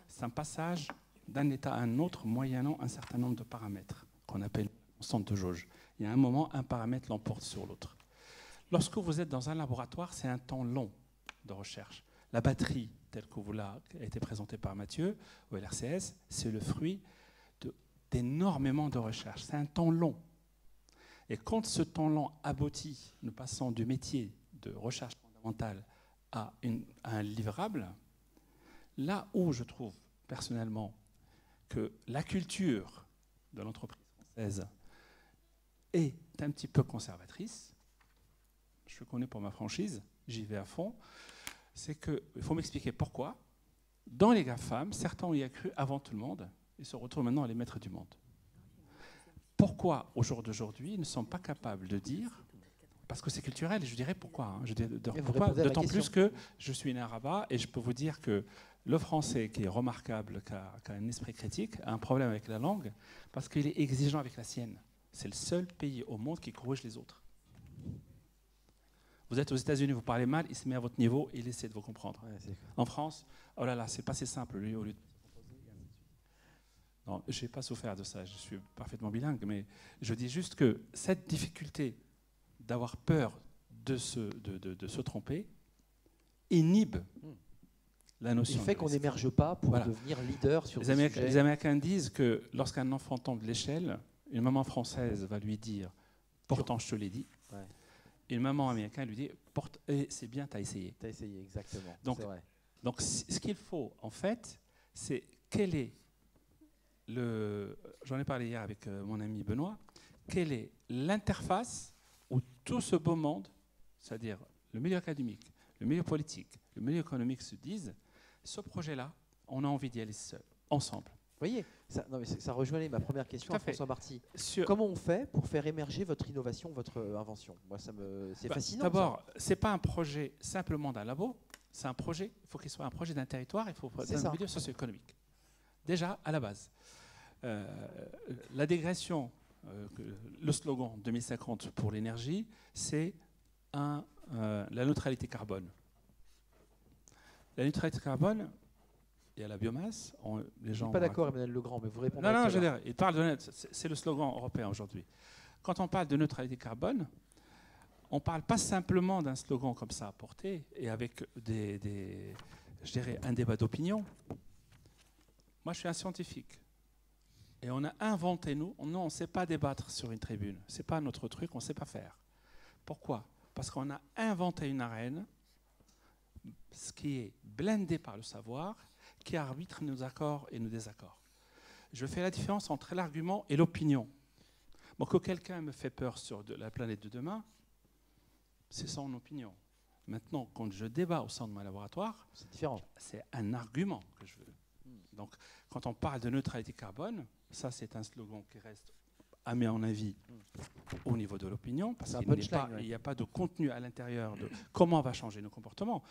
c'est un passage d'un état à un autre moyennant un certain nombre de paramètres qu'on appelle constante de jauge. Il y a un moment, un paramètre l'emporte sur l'autre. Lorsque vous êtes dans un laboratoire, c'est un temps long de recherche. La batterie, telle que vous a été présentée par Mathieu au LRCS, c'est le fruit d'énormément de recherche. C'est un temps long. Et quand ce temps long aboutit, nous passons du métier de recherche fondamentale à un livrable, là où je trouve personnellement que la culture de l'entreprise française est un petit peu conservatrice, je connais pour ma franchise, j'y vais à fond, c'est qu'il faut m'expliquer pourquoi. Dans les GAFAM, certains ont y a cru avant tout le monde et se retrouvent maintenant à les maîtres du monde. Pourquoi, au jour d'aujourd'hui, ils ne sont pas capables de dire, parce que c'est culturel, et je dirais pourquoi. Hein, pourquoi d'autant plus que je suis né à Rabat et je peux vous dire que le français, qui est remarquable, qui a un esprit critique, a un problème avec la langue parce qu'il est exigeant avec la sienne. C'est le seul pays au monde qui corrige les autres. Vous êtes aux États-Unis, vous parlez mal, il se met à votre niveau et il essaie de vous comprendre. Ouais, en France, oh là là, c'est pas si simple. Lui, au lieu de... Non, je n'ai pas souffert de ça, je suis parfaitement bilingue, mais je dis juste que cette difficulté d'avoir peur de se tromper inhibe la notion. Il fait qu'on n'émerge pas pour devenir leader sur des sujets. Les Américains disent que lorsqu'un enfant tombe de l'échelle, une maman française va lui dire « pourtant je te l'ai dit ouais. ». Et une maman américaine lui dit « c'est bien, tu as essayé ». Tu as essayé, exactement. Donc ce qu'il faut, en fait, c'est quel est j'en ai parlé hier avec mon ami Benoît, quelle est l'interface où tout ce beau monde, c'est-à-dire le milieu académique, le milieu politique, le milieu économique se disent, ce projet-là, on a envie d'y aller seul, ensemble. Vous voyez, ça, non, mais ça rejoignait ma première question Tout à à fait. François Marty. Sur- Comment on fait pour faire émerger votre innovation, votre invention? Moi, c'est Bah, fascinant. D'abord, ce n'est pas un projet simplement d'un labo, c'est un projet, il faut qu'il soit un projet d'un territoire, il faut C'est d'un ça. milieu socio-économique. Déjà, à la base. La dégression, le slogan 2050 pour l'énergie, c'est la neutralité carbone. La neutralité carbone, il y a la biomasse. Les Je gens suis pas vont d'accord, Emmanuel Legrand, mais vous répondez. Non, non, je veux dire, il parle c'est le slogan européen aujourd'hui. Quand on parle de neutralité carbone, on ne parle pas simplement d'un slogan comme ça à porter et avec je dirais, un débat d'opinion. Moi, je suis un scientifique. Et on a inventé, nous, on ne sait pas débattre sur une tribune. Ce n'est pas notre truc, on ne sait pas faire. Pourquoi? Parce qu'on a inventé une arène, ce qui est blindée par le savoir, qui arbitre nos accords et nos désaccords. Je fais la différence entre l'argument et l'opinion. Bon, que quelqu'un me fait peur sur la planète de demain, c'est son opinion. Maintenant, quand je débat au sein de mon laboratoire, C'est différent. c'est un argument que je veux. Donc, quand on parle de neutralité carbone, ça, c'est un slogan qui reste, à mon avis, au niveau de l'opinion, parce C'est un qu'il punchline, ouais. n'y a pas de contenu à l'intérieur de comment on va changer nos comportements.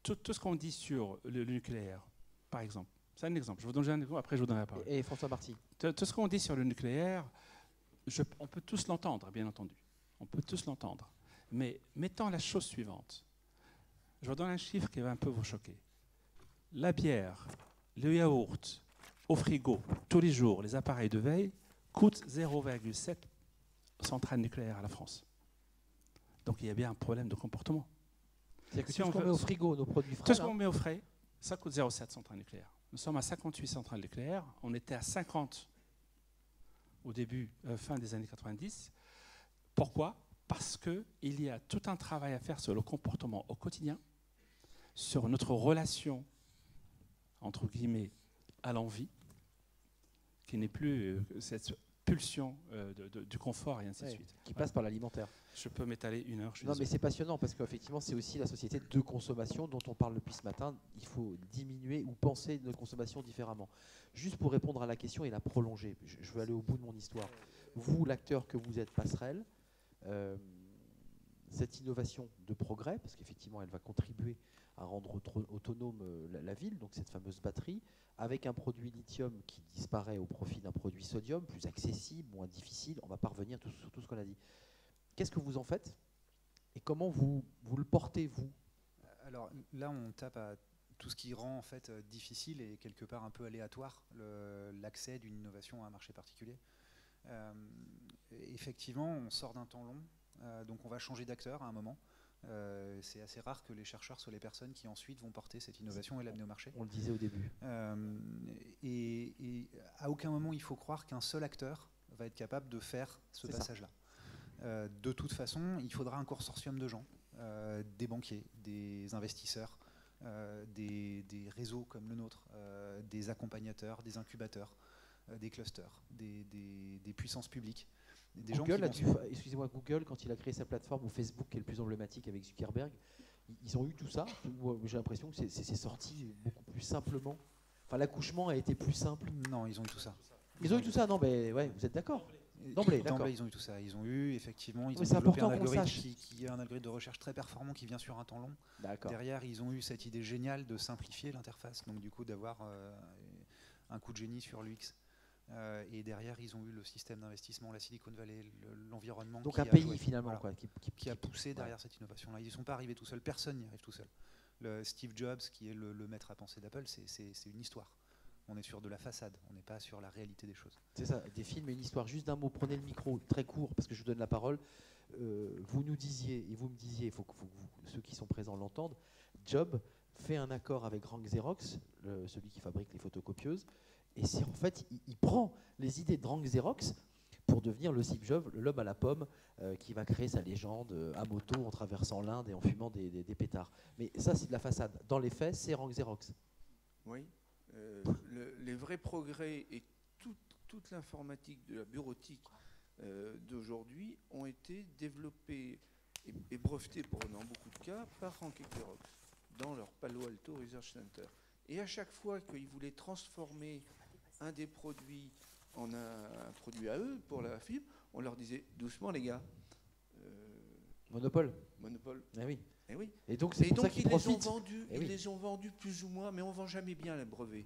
Tout ce qu'on dit sur le nucléaire, par exemple, c'est un exemple. Je vous donne un exemple, après je vous donnerai la parole. Et François Marty. Tout ce qu'on dit sur le nucléaire, on peut tous l'entendre, bien entendu. On peut tous l'entendre. Mais mettons la chose suivante. Je vous donne un chiffre qui va un peu vous choquer. La bière, le yaourt, au frigo, tous les jours, les appareils de veille, coûtent 0,7 centrales nucléaires à la France. Donc il y a bien un problème de comportement. C'est-à-dire que Si tout on ce qu'on veut- met au frigo, nos produits frais, Tout ce là, qu'on met au frais, ça coûte 0,7 centrales nucléaires. Nous sommes à 58 centrales nucléaires. On était à 50 au début, fin des années 90. Pourquoi? Parce qu'il y a tout un travail à faire sur le comportement au quotidien, sur notre relation, entre guillemets, à l'envie, qui n'est plus cette pulsion du confort et ainsi de ouais, suite. qui passe par l'alimentaire. Je peux m'étaler une heure, je suis Non, mais désolé. c'est passionnant parce qu'effectivement, c'est aussi la société de consommation dont on parle depuis ce matin. Il faut diminuer ou penser notre consommation différemment. Juste pour répondre à la question et la prolonger, je veux aller au bout de mon histoire. Vous, l'acteur que vous êtes, Passerelle, cette innovation de progrès, parce qu'effectivement, elle va contribuer à rendre autonome la ville, donc cette fameuse batterie, avec un produit lithium qui disparaît au profit d'un produit sodium, plus accessible, moins difficile. On va pas revenir sur tout ce qu'on a dit. Qu'est-ce que vous en faites et comment vous le portez, vous? Alors là, on tape à tout ce qui rend en fait difficile et quelque part un peu aléatoire l'accès d'une innovation à un marché particulier. Effectivement, on sort d'un temps long, donc on va changer d'acteur à un moment. C'est assez rare que les chercheurs soient les personnes qui ensuite vont porter cette innovation et l'amener au marché. On le disait au début. Et à aucun moment il faut croire qu'un seul acteur va être capable de faire ce C'est ça. passage-là. De toute façon, il faudra un consortium de gens, des banquiers, des investisseurs, des réseaux comme le nôtre, des accompagnateurs, des incubateurs, des clusters, des puissances publiques. Des gens qui Google, vont excusez-moi, Google, quand il a créé sa plateforme, ou Facebook, qui est le plus emblématique avec Zuckerberg, ils ont eu tout ça. J'ai l'impression que c'est sorti beaucoup plus simplement. Enfin, l'accouchement a été plus simple. Non, ils ont eu tout ça. Ils ont eu tout ça, non, mais ouais, vous êtes d'accord? D'emblée, d'accord. Ils ont eu tout ça. Ils ont eu, effectivement, ils Oui, ont c'est développé un important qu'on le algorithme sache. qui est un algorithme de recherche très performant qui vient sur un temps long. D'accord. Derrière, ils ont eu cette idée géniale de simplifier l'interface, donc du coup d'avoir un coup de génie sur l'UX. Et derrière, ils ont eu le système d'investissement, la Silicon Valley, l'environnement. Donc qui un a pays joué, finalement, voilà, quoi, qui a poussé derrière cette innovation-là. Ils ne sont pas arrivés tout seuls, personne n'y arrive tout seul. Steve Jobs, qui est le maître à penser d'Apple, c'est une histoire. On est sur de la façade, on n'est pas sur la réalité des choses. C'est ça, des films et une histoire. Juste d'un mot, prenez le micro, très court, parce que je vous donne la parole. Vous nous disiez, et vous me disiez, il faut que ceux qui sont présents l'entendent, Job fait un accord avec Rank Xerox, celui qui fabrique les photocopieuses, et c'est en fait, il prend les idées de Rank Xerox pour devenir le Steve Jobs, l'homme à la pomme, qui va créer sa légende à moto en traversant l'Inde et en fumant des pétards. Mais ça, c'est de la façade. Dans les faits, c'est Rank Xerox. Oui. Les vrais progrès et toute l'informatique de la bureautique d'aujourd'hui ont été développés et brevetés, dans beaucoup de cas, par Rank Xerox dans leur Palo Alto Research Center. Et à chaque fois qu'ils voulaient transformer un des produits en un produit à eux pour la fibre, on leur disait doucement les gars. Monopole. Monopole. Eh oui. Eh oui. Et donc c'est Et pour ça donc qu'ils ils les ont profitent. vendus, Eh ils oui. les ont vendus plus ou moins, mais on vend jamais bien les brevets.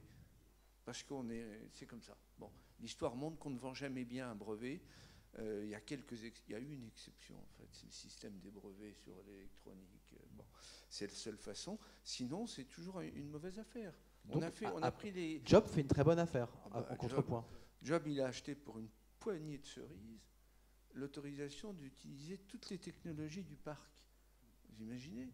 Parce c'est comme ça. Bon, l'histoire montre qu'on ne vend jamais bien un brevet. Il y a eu une exception en fait, c'est le système des brevets sur l'électronique. Bon, c'est la seule façon. Sinon, c'est toujours une mauvaise affaire. Donc, on a pris les. Job fait une très bonne affaire en Job, contrepoint. Job, il a acheté pour une poignée de cerises l'autorisation d'utiliser toutes les technologies du parc. Vous imaginez?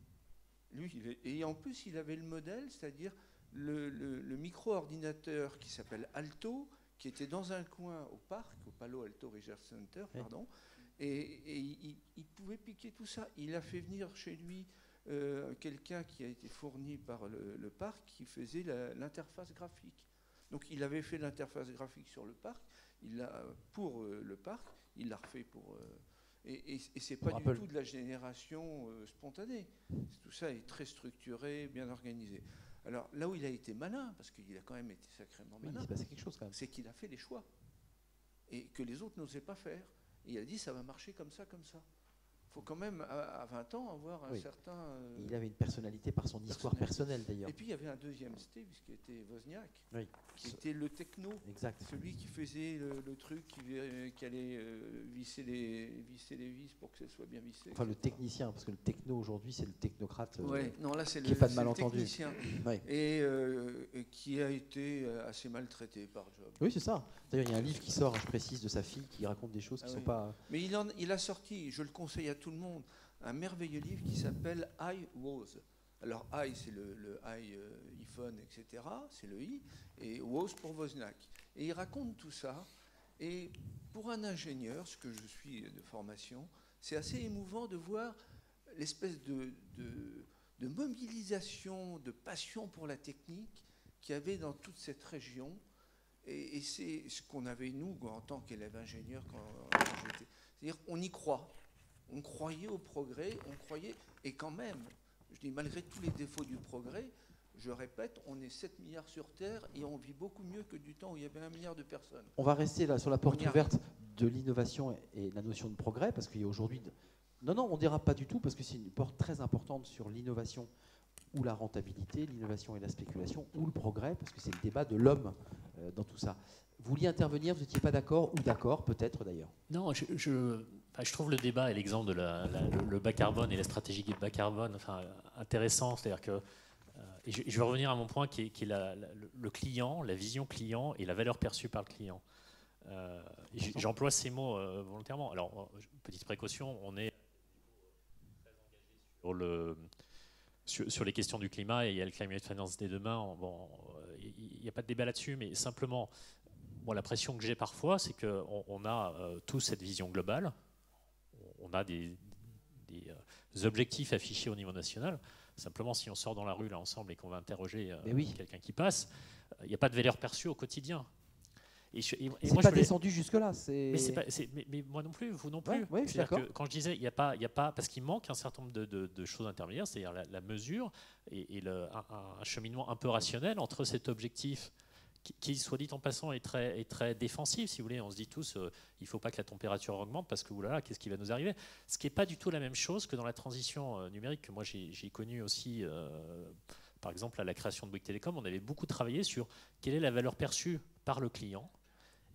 Lui, et en plus, il avait le modèle, c'est-à-dire le micro-ordinateur qui s'appelle Alto, qui était dans un coin au parc, au Palo Alto Research Center, pardon, et il pouvait piquer tout ça. Il a fait venir chez lui quelqu'un qui a été fourni par le parc qui faisait l'interface graphique. Donc il avait fait l'interface graphique sur le parc, pour le parc, il l'a refait pour... et c'est pas du tout de la génération spontanée. Tout ça est très structuré, bien organisé. Alors là où il a été malin, parce qu'il a quand même été sacrément malin, il s'est passé quelque chose quand même. C'est qu'il a fait les choix et que les autres n'osaient pas faire. Et il a dit ça va marcher comme ça, comme ça. Il faut quand même à 20 ans avoir un certain... il avait une personnalité par son histoire personnelle d'ailleurs. Et puis il y avait un deuxième Steve, qui était Wozniak, qui était le techno, celui qui faisait le truc, qui allait visser les vis pour que ça soit bien vissé. Enfin le technicien, parce que le techno aujourd'hui c'est le technocrate non, là, c'est qui n'est pas de malentendu. Technicien, et qui a été assez maltraité par Job. Oui c'est ça. D'ailleurs il y a un livre qui sort, je précise, de sa fille qui raconte des choses qui ne sont pas... Mais il a sorti, je le conseille à tout le monde, un merveilleux livre qui s'appelle I Was. Alors I c'est le iPhone, etc. C'est le I, et Was pour Wozniak. Et il raconte tout ça. Et pour un ingénieur, ce que je suis de formation, c'est assez émouvant de voir l'espèce de mobilisation, de passion pour la technique qu'il y avait dans toute cette région. Et c'est ce qu'on avait, nous, en tant qu'élèves ingénieurs, quand j'étais. C'est-à-dire on y croit. On croyait au progrès, on croyait. Et quand même, je dis, malgré tous les défauts du progrès, je répète, on est 7 milliards sur Terre et on vit beaucoup mieux que du temps où il y avait 1 milliard de personnes. On va rester là sur la porte ouverte de l'innovation et la notion de progrès, parce qu'il y a aujourd'hui... Non, on ne dérape pas du tout, parce que c'est une porte très importante sur l'innovation ou la rentabilité, l'innovation et la spéculation, ou le progrès, parce que c'est le débat de l'homme dans tout ça. Vous vouliez intervenir, vous n'étiez pas d'accord, ou d'accord, peut-être d'ailleurs? Non, je trouve le débat et l'exemple de le bas carbone et la stratégie bas carbone intéressant. C'est-à-dire que, et je vais revenir à mon point qui est le client, la vision client et la valeur perçue par le client. J'emploie ces mots volontairement. Alors, petite précaution, on est sur les questions du climat et il y a le Climate Finance Day demain. Bon, il n'y a pas de débat là-dessus, mais simplement, la pression que j'ai parfois, c'est qu'on a tous cette vision globale. On a des objectifs affichés au niveau national. Simplement, si on sort dans la rue là ensemble et qu'on va interroger quelqu'un qui passe, il n'y a pas de valeur perçue au quotidien. C'est pas descendu jusque-là. Mais moi non plus, vous non plus. Ouais, que quand je disais, il n'y a pas, parce qu'il manque un certain nombre de choses intermédiaires, c'est-à-dire la mesure et un cheminement un peu rationnel entre cet objectif qui, soit dit en passant, est très défensif, si vous voulez. On se dit tous, il ne faut pas que la température augmente parce que, oulala, qu'est-ce qui va nous arriver? Ce qui n'est pas du tout la même chose que dans la transition numérique que moi j'ai connue aussi, par exemple, à la création de Bouygues Télécom. On avait beaucoup travaillé sur quelle est la valeur perçue par le client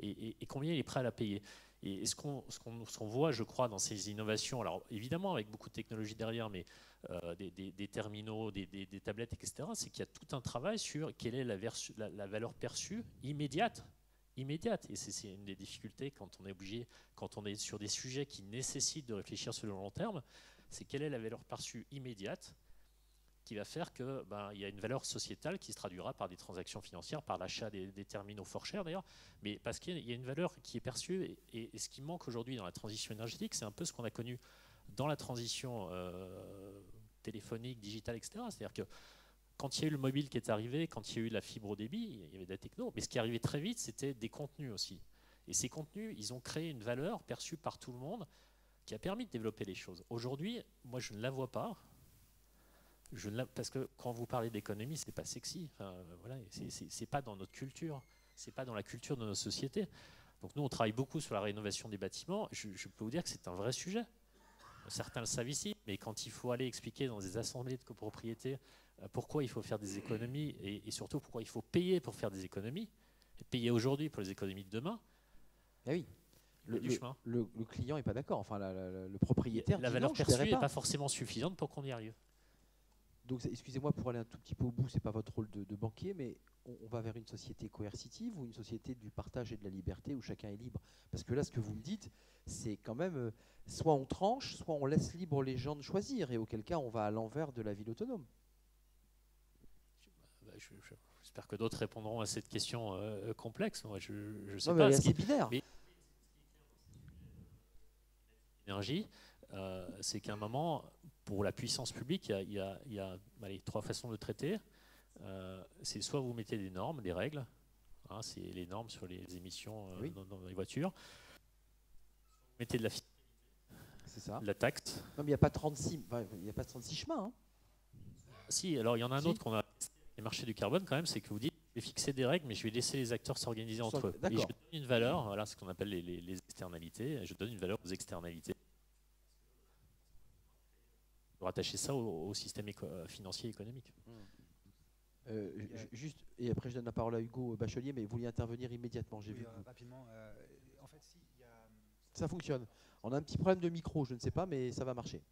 et combien il est prêt à la payer. Et ce qu'on voit, je crois, dans ces innovations, alors évidemment avec beaucoup de technologies derrière, mais des terminaux, des tablettes, etc., c'est qu'il y a tout un travail sur quelle est la valeur perçue immédiate. Et c'est une des difficultés quand on est sur des sujets qui nécessitent de réfléchir sur le long terme, c'est quelle est la valeur perçue immédiate qui va faire qu'il y a une valeur sociétale qui se traduira par des transactions financières, par l'achat des terminaux fort chers d'ailleurs, mais parce qu'il y a une valeur qui est perçue. Et ce qui manque aujourd'hui dans la transition énergétique, c'est un peu ce qu'on a connu dans la transition téléphonique, digitale, etc. C'est-à-dire que quand il y a eu le mobile qui est arrivé, quand il y a eu la fibre au débit, il y avait de la techno, mais ce qui arrivait très vite, c'était des contenus aussi. Et ces contenus, ils ont créé une valeur perçue par tout le monde qui a permis de développer les choses. Aujourd'hui, moi, je ne la vois pas. Parce que quand vous parlez d'économie, c'est pas sexy. Enfin, voilà, c'est pas dans notre culture. C'est pas dans la culture de nos sociétés. Donc nous, on travaille beaucoup sur la rénovation des bâtiments. Je peux vous dire que c'est un vrai sujet. Certains le savent ici, mais quand il faut aller expliquer dans des assemblées de copropriété pourquoi il faut faire des économies et surtout pourquoi il faut payer pour faire des économies, et payer aujourd'hui pour les économies de demain, Ah oui. du chemin. Le client n'est pas d'accord. Enfin, le propriétaire. La dit valeur non, je perçue paierai n'est pas. pas forcément suffisante pour qu'on y arrive. Donc, excusez-moi pour aller un tout petit peu au bout, c'est pas votre rôle de banquier, mais on va vers une société coercitive ou une société du partage et de la liberté où chacun est libre? Parce que là, ce que vous me dites, c'est quand même soit on tranche, soit on laisse libre les gens de choisir, et auquel cas on va à l'envers de la ville autonome. J'espère que d'autres répondront à cette question complexe. Moi, je sais Non, mais pas. elle est assez binaire. Mais l'énergie, c'est qu'à un moment, pour la puissance publique, il y a allez, 3 façons de traiter. C'est soit vous mettez des normes, des règles, hein, c'est les normes sur les émissions Oui. dans les voitures. Vous mettez de la fiscalité, C'est ça. de la taxe. Non, mais il n'y a pas 36, il y a pas 36 chemins. Hein. Si, alors il y en a un Si. autre qu'on a les marchés du carbone quand même, c'est que vous dites je vais fixer des règles, mais je vais laisser les acteurs s'organiser entre eux. Et je D'accord. donne une valeur, voilà ce qu'on appelle les externalités, je donne une valeur aux externalités. Pour rattacher ça au système financier et économique. Juste, et après je donne la parole à Hugo Bachelier, mais vous vouliez intervenir immédiatement, j'ai Oui, vu. rapidement. En fait, si, il y a. Ça fonctionne. On a un petit problème de micro, je ne sais pas, mais ça va marcher.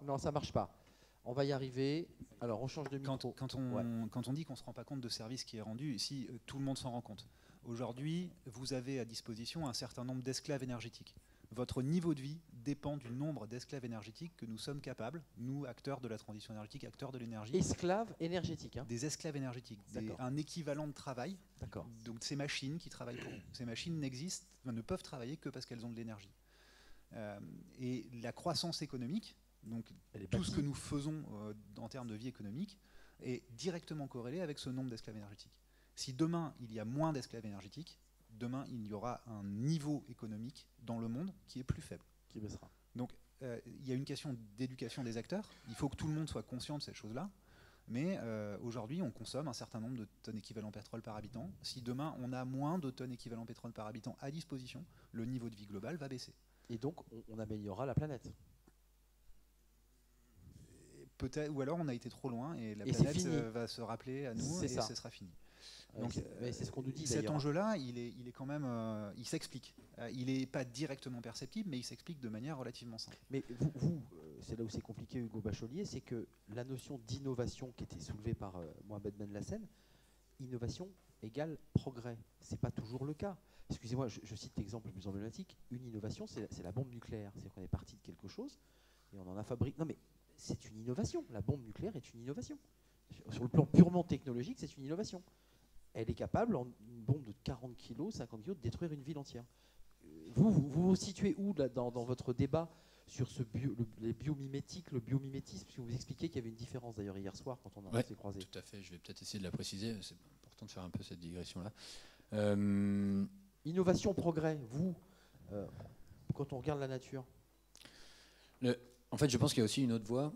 Non, ça marche pas. On va y arriver. Alors, on change de micro. Quand on dit qu'on ne se rend pas compte de service qui est rendu, ici, tout le monde s'en rend compte. Aujourd'hui, vous avez à disposition un certain nombre d'esclaves énergétiques. Votre niveau de vie dépend du nombre d'esclaves énergétiques que nous sommes capables, nous, acteurs de la transition énergétique, acteurs de l'énergie, Esclave énergétique. Hein. des esclaves énergétiques, D'accord. un équivalent de travail. D'accord. Donc ces machines qui travaillent pour nous. Ces machines n'existent, ne peuvent travailler que parce qu'elles ont de l'énergie. Et la croissance économique, donc Elle est tout ce bâtie. que nous faisons en termes de vie économique, est directement corrélé avec ce nombre d'esclaves énergétiques. Si demain il y a moins d'esclaves énergétiques, demain il y aura un niveau économique dans le monde qui est plus faible. Qui baissera. Donc il y a une question d'éducation des acteurs. Il faut que tout le monde soit conscient de ces choses-là. Mais aujourd'hui, on consomme un certain nombre de tonnes équivalent pétrole par habitant. Si demain, on a moins de tonnes équivalent pétrole par habitant à disposition, le niveau de vie global va baisser. Et donc, on améliorera la planète. Peut-être, ou alors on a été trop loin et la Et c'est planète fini. Va se rappeler à nous C'est et ça. ce sera fini. Donc, Mais c'est ce qu'on nous dit cet d'ailleurs. enjeu-là, il est quand même, il s'explique. Il n'est pas directement perceptible, mais il s'explique de manière relativement simple. Mais c'est là où c'est compliqué, Hugo Bachelier, c'est que la notion d'innovation qui était soulevée par Mohamed Ben Lassen, innovation égale progrès. C'est pas toujours le cas. Excusez-moi, je cite l'exemple le plus emblématique. Une innovation, c'est la bombe nucléaire. C'est-à-dire qu'on est parti de quelque chose et on en a fabriqué. Non, mais c'est une innovation. La bombe nucléaire est une innovation. Sur le plan purement technologique, c'est une innovation. Elle est capable, en une bombe de 40 kg, 50 kg, de détruire une ville entière. Vous vous situez où là, dans votre débat sur les biomimétiques, le biomimétisme, parce que vous expliquiez qu'il y avait une différence d'ailleurs hier soir quand on s'est croisés. Tout à fait, je vais peut-être essayer de la préciser, c'est important de faire un peu cette digression-là. Innovation, progrès, vous, quand on regarde la nature. En fait, je pense qu'il y a aussi une autre voie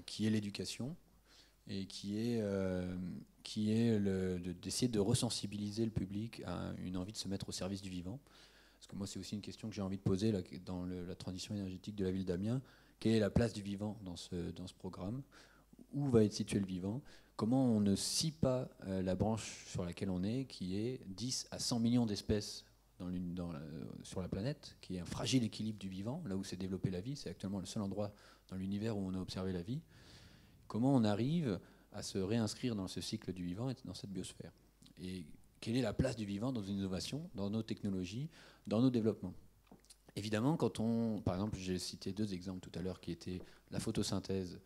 qui est l'éducation et qui est d'essayer de ressensibiliser le public à une envie de se mettre au service du vivant. Parce que moi, c'est aussi une question que j'ai envie de poser là, dans la transition énergétique de la ville d'Amiens. Quelle est la place du vivant dans ce programme? Où va être situé le vivant? Comment on ne scie pas la branche sur laquelle on est, qui est 10 à 100 millions d'espèces sur la planète, qui est un fragile équilibre du vivant, là où s'est développée la vie. C'est actuellement le seul endroit dans l'univers où on a observé la vie. Comment on arrive à se réinscrire dans ce cycle du vivant et dans cette biosphère? Et quelle est la place du vivant dans une innovation, dans nos technologies, dans nos développements? Évidemment, par exemple, j'ai cité 2 exemples tout à l'heure qui étaient la photosynthèse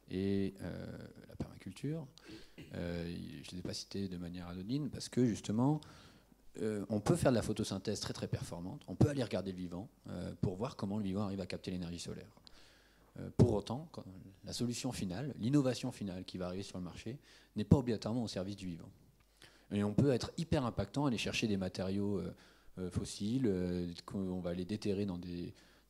et la permaculture. Je ne les ai pas cités de manière anodine parce que justement, on peut faire de la photosynthèse très très performante. On peut aller regarder le vivant pour voir comment le vivant arrive à capter l'énergie solaire. Pour autant, la solution finale, l'innovation finale qui va arriver sur le marché n'est pas obligatoirement au service du vivant. Et on peut être hyper impactant, aller chercher des matériaux fossiles, qu'on va les déterrer dans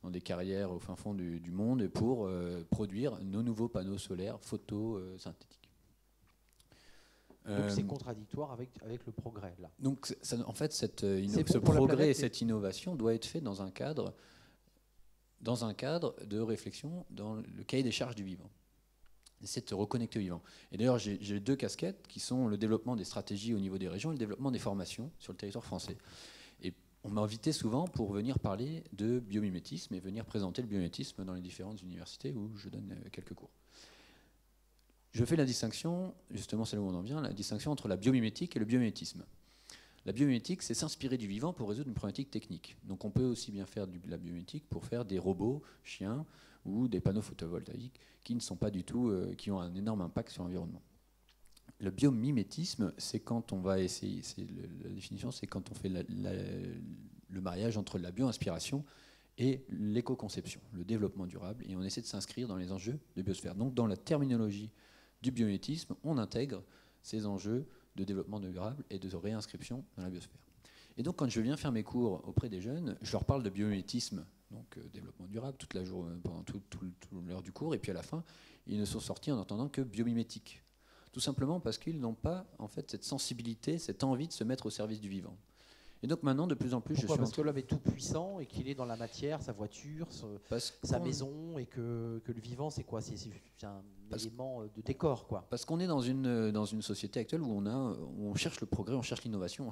dans des carrières au fin fond du monde pour produire nos nouveaux panneaux solaires photosynthétiques. Donc c'est contradictoire avec le progrès, là. Donc en fait, ce bon pour la progrès et planète, cette innovation doit être fait dans un cadre de réflexion dans le cahier des charges du vivant. C'est de se reconnecter au vivant. Et d'ailleurs, j'ai 2 casquettes qui sont le développement des stratégies au niveau des régions et le développement des formations sur le territoire français. Et on m'a invité souvent pour venir parler de biomimétisme et venir présenter le biomimétisme dans les différentes universités où je donne quelques cours. Je fais la distinction, justement c'est là où on en vient, la distinction entre la biomimétique et le biomimétisme. La biomimétique, c'est s'inspirer du vivant pour résoudre une problématique technique. Donc on peut aussi bien faire de la biomimétique pour faire des robots, chiens ou des panneaux photovoltaïques qui ne sont pas du tout, qui ont un énorme impact sur l'environnement. Le biomimétisme, c'est quand on va essayer, la définition, c'est quand on fait le mariage entre la bio-inspiration et l'éco-conception, le développement durable, et on essaie de s'inscrire dans les enjeux de biosphère. Donc dans la terminologie du biomimétisme, on intègre ces enjeux de développement durable et de réinscription dans la biosphère. Et donc quand je viens faire mes cours auprès des jeunes, je leur parle de biomimétisme, donc développement durable, toute la journée, pendant toute l'heure du cours, et puis à la fin, ils ne sont sortis en entendant que biomimétique. Tout simplement parce qu'ils n'ont pas en fait cette sensibilité, cette envie de se mettre au service du vivant. Et donc maintenant, de plus en plus, Pourquoi ? Parce que l'homme est tout puissant et qu'il est dans la matière, sa voiture, sa maison, et que le vivant, c'est quoi ? C'est un élément de décor, quoi. Parce qu'on est dans une société actuelle où on cherche le progrès, on cherche l'innovation,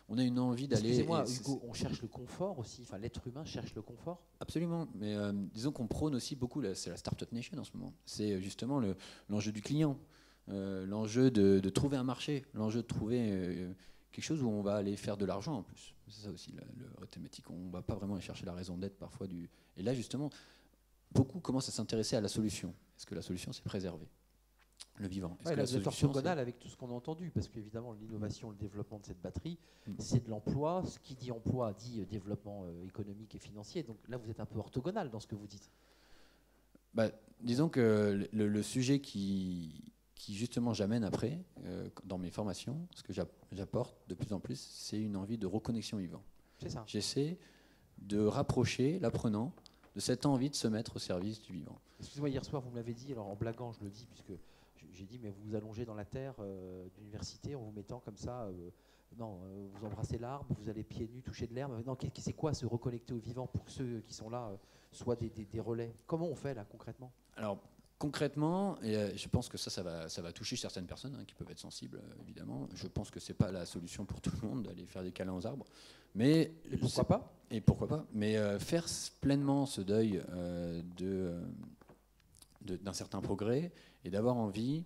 on a une envie d'aller... Excusez-moi, Hugo, on cherche le confort aussi, enfin l'être humain cherche le confort. Absolument, mais disons qu'on prône aussi beaucoup, c'est la Startup Nation en ce moment, c'est justement l'enjeu du client, l'enjeu de trouver un marché, l'enjeu de trouver... quelque chose où on va aller faire de l'argent en plus. C'est ça aussi la thématique. On ne va pas vraiment aller chercher la raison d'être parfois du... Et là justement, beaucoup commencent à s'intéresser à la solution. Est-ce que la solution, c'est préserver le vivant ? Ouais, la solution, orthogonale avec tout ce qu'on a entendu, parce qu'évidemment l'innovation, le développement de cette batterie, c'est de l'emploi. Ce qui dit emploi dit développement économique et financier. Donc là, vous êtes un peu orthogonal dans ce que vous dites. Disons que le sujet qui justement j'amène après, dans mes formations, ce que j'apporte de plus en plus, c'est une envie de reconnexion vivant. C'est ça. J'essaie de rapprocher l'apprenant de cette envie de se mettre au service du vivant. Excusez-moi, hier soir, vous me l'avez dit, alors en blaguant, je le dis, puisque j'ai dit, mais vous vous allongez dans la terre d'université en vous mettant comme ça, vous embrassez l'arbre, vous allez pieds nus toucher de l'herbe. Non, c'est quoi se reconnecter au vivant pour que ceux qui sont là soient des relais ? Comment on fait là concrètement ? Alors, concrètement, et je pense que ça va toucher certaines personnes qui peuvent être sensibles, évidemment. Je pense que c'est pas la solution pour tout le monde d'aller faire des câlins aux arbres. Mais et pourquoi pas ? Et pourquoi pas ? Mais faire pleinement ce deuil d'un certain progrès et d'avoir envie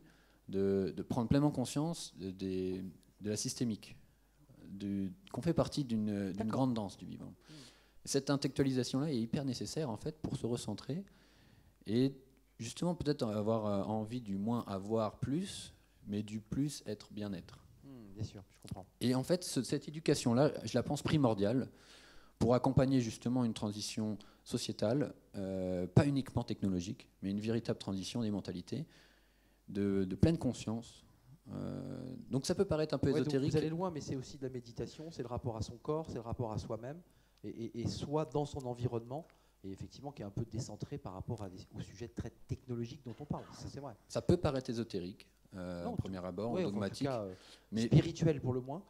de prendre pleinement conscience de la systémique, qu'on fait partie d'une grande danse du vivant. Cette intellectualisation-là est hyper nécessaire en fait pour se recentrer et justement, peut-être avoir envie du moins avoir plus, mais du plus être bien-être. Bien sûr, je comprends. Et en fait, cette éducation-là, je la pense primordiale pour accompagner justement une transition sociétale, pas uniquement technologique, mais une véritable transition des mentalités, de pleine conscience. Donc ça peut paraître un peu ésotérique. Vous allez loin, mais c'est aussi de la méditation, c'est le rapport à son corps, c'est le rapport à soi-même, et soit dans son environnement, et effectivement qui est un peu décentré par rapport au sujet très technologique dont on parle. Ça, c'est vrai. Ça peut paraître ésotérique, au premier abord, dogmatique. En tout cas, mais spirituel pour le moins.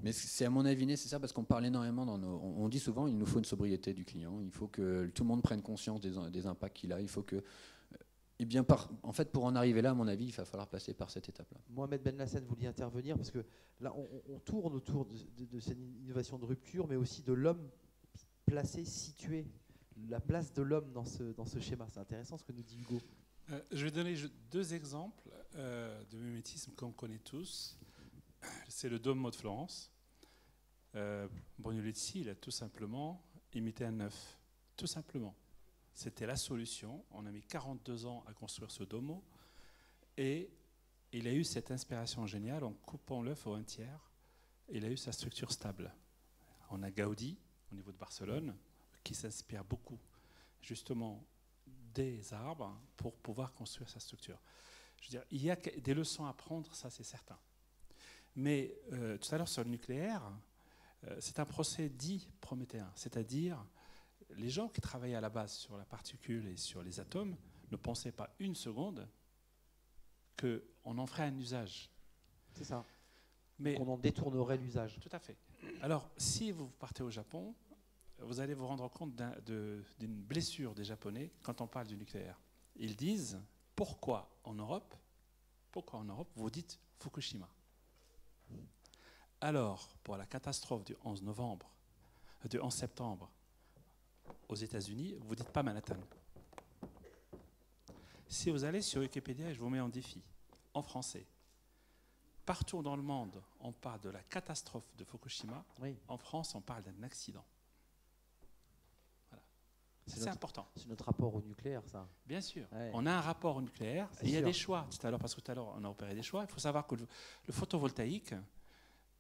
Mais c'est à mon avis nécessaire parce qu'on parle énormément on dit souvent il nous faut une sobriété du client, il faut que tout le monde prenne conscience des impacts qu'il a, il faut que... en fait, pour en arriver là, à mon avis, il va falloir passer par cette étape-là. Mohamed Ben Lassen voulait intervenir parce que là, on tourne autour de cette innovation de rupture, mais aussi de l'homme placé, situé. La place de l'homme dans ce schéma. C'est intéressant ce que nous dit Hugo. Je vais donner 2 exemples de mimétisme qu'on connaît tous. C'est le Duomo de Florence. Brunelleschi, il a tout simplement imité un œuf. Tout simplement. C'était la solution. On a mis 42 ans à construire ce Duomo. Et il a eu cette inspiration géniale en coupant l'œuf au 1/3. Il a eu sa structure stable. On a Gaudi, au niveau de Barcelone, qui s'inspire beaucoup justement des arbres pour pouvoir construire sa structure. Je veux dire, il y a des leçons à prendre, ça c'est certain. Mais tout à l'heure sur le nucléaire, c'est un procès dit prométhéen, c'est-à-dire les gens qui travaillaient à la base sur la particule et sur les atomes ne pensaient pas une seconde qu'on en ferait un usage. C'est ça. Mais Qu'on en détournerait l'usage. tout à fait. Alors, si vous partez au Japon, vous allez vous rendre compte d'une blessure des Japonais quand on parle du nucléaire. Ils disent pourquoi en Europe vous dites Fukushima. Alors, pour la catastrophe du 11 septembre aux États-Unis, vous ne dites pas Manhattan. Si vous allez sur Wikipédia, et je vous mets en défi, en français, partout dans le monde, on parle de la catastrophe de Fukushima. Oui. En France, on parle d'un accident. Voilà. C'est notre- important. C'est notre rapport au nucléaire, ça. Bien sûr. Ouais. On a un rapport au nucléaire. C'est Et il y a sûr. des choix. Parce que tout à l'heure, on a opéré des choix. Il faut savoir que le photovoltaïque,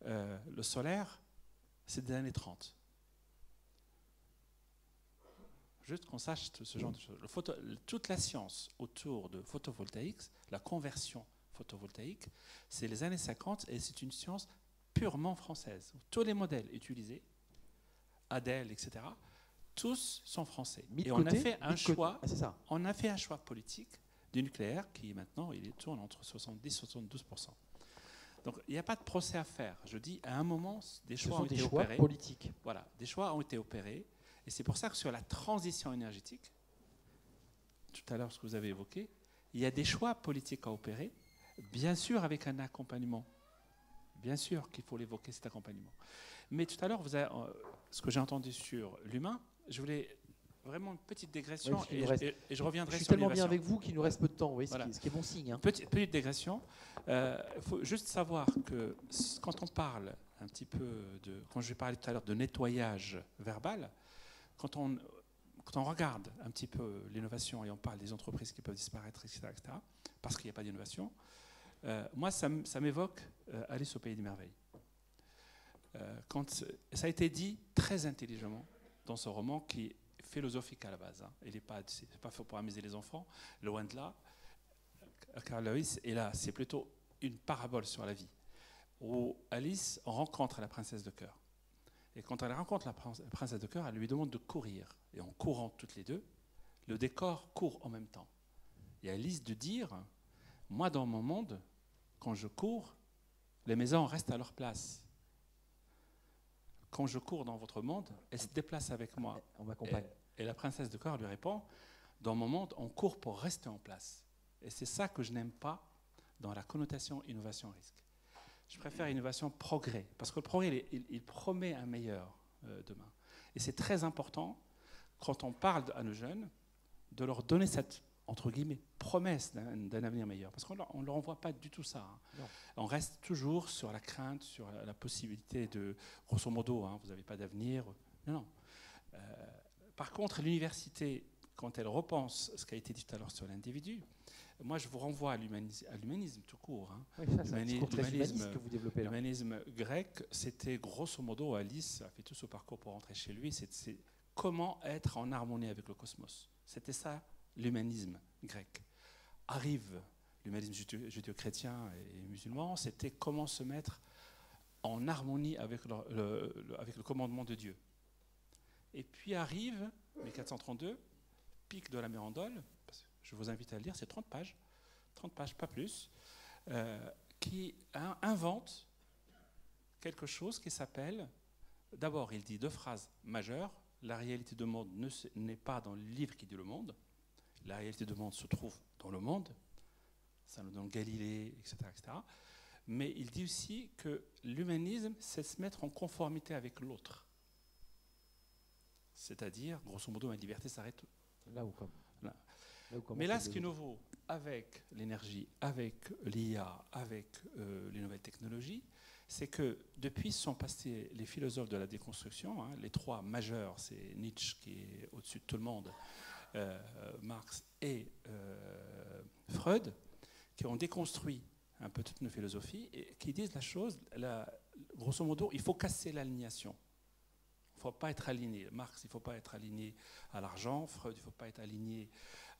le solaire, c'est des années 30. Juste qu'on sache ce genre de choses. Toute la science autour de photovoltaïque, la conversion photovoltaïque, c'est les années 50 et c'est une science purement française. Tous les modèles utilisés, Adel, etc., tous sont français. Mis de Et on a côté, fait un mis de côté. choix. Ah, c'est ça. On a fait un choix politique du nucléaire qui maintenant il tourne entre 70 et 72%. Donc il n'y a pas de procès à faire. Je dis à un moment des Ce choix sont ont des été choix opérés. politiques. Voilà, des choix ont été opérés et c'est pour ça que sur la transition énergétique, tout à l'heure ce que vous avez évoqué, il y a des choix politiques à opérer, bien sûr avec un accompagnement. Bien sûr qu'il faut l'évoquer cet accompagnement. Mais tout à l'heure, ce que j'ai entendu sur l'humain, je voulais vraiment une petite dégression Oui, et je reviendrai Je suis sur tellement bien l'innovation. avec vous qu'il nous reste peu de temps, oui, Voilà. ce qui est bon signe. Hein. Petite dégression. Il faut juste savoir que quand on parle un petit peu quand je parlais tout à l'heure de nettoyage verbal, quand on regarde un petit peu l'innovation et on parle des entreprises qui peuvent disparaître, etc., parce qu'il n'y a pas d'innovation, moi, ça m'évoque Alice au Pays des Merveilles. Ça a été dit très intelligemment dans ce roman qui est philosophique à la base. Hein. Il n'est pas fait pour amuser les enfants, loin de là. Carl Lewis est là, c'est plutôt une parabole sur la vie, où Alice rencontre la princesse de cœur. Et quand elle rencontre la princesse de cœur, elle lui demande de courir. Et en courant toutes les deux, le décor court en même temps. Et Alice de dire, moi dans mon monde, quand je cours, les maisons restent à leur place. Quand je cours dans votre monde, elles se déplacent avec moi. On m'accompagne. Et la princesse de cœur lui répond, dans mon monde, on court pour rester en place. Et c'est ça que je n'aime pas dans la connotation innovation-risque. Je préfère innovation progrès, parce que le progrès, il promet un meilleur demain. Et c'est très important, quand on parle à nos jeunes, de leur donner cette, entre guillemets, promesse d'un avenir meilleur. Parce qu'on ne leur envoie pas du tout ça. Hein. On reste toujours sur la crainte, sur la possibilité de, grosso modo, hein, vous n'avez pas d'avenir. Non. Par contre, l'université, quand elle repense ce qui a été dit tout à l'heure sur l'individu, moi je vous renvoie à l'humanisme tout court. Hein. Oui, ça, c'est un discours très humaniste que vous développez là. L'humanisme grec, c'était grosso modo, Alice a fait tout ce parcours pour rentrer chez lui, c'est comment être en harmonie avec le cosmos. C'était ça, l'humanisme grec. Arrive l'humanisme judéo-chrétien et musulman, c'était comment se mettre en harmonie avec le commandement de Dieu. Et puis arrive 1432, pic de la Mérandole, je vous invite à le lire, c'est 30 pages, pas plus, qui invente quelque chose qui s'appelle, d'abord il dit deux phrases majeures, la réalité du monde n'est pas dans le livre qui dit le monde, la réalité du monde se trouve dans le monde, ça nous donne Galilée, etc., etc. Mais il dit aussi que l'humanisme, c'est se mettre en conformité avec l'autre. C'est-à-dire, grosso modo, la liberté s'arrête là où comme. Là. Là Mais là, ce qui est nouveau avec l'énergie, avec l'IA, avec les nouvelles technologies, c'est que depuis sont passés les philosophes de la déconstruction, hein, les trois majeurs, c'est Nietzsche qui est au-dessus de tout le monde, Marx et Freud, qui ont déconstruit un peu toute nos philosophies et qui disent la chose, grosso modo, il faut casser l'alignation. Il ne faut pas être aligné. Marx, il ne faut pas être aligné à l'argent. Freud, il ne faut pas être aligné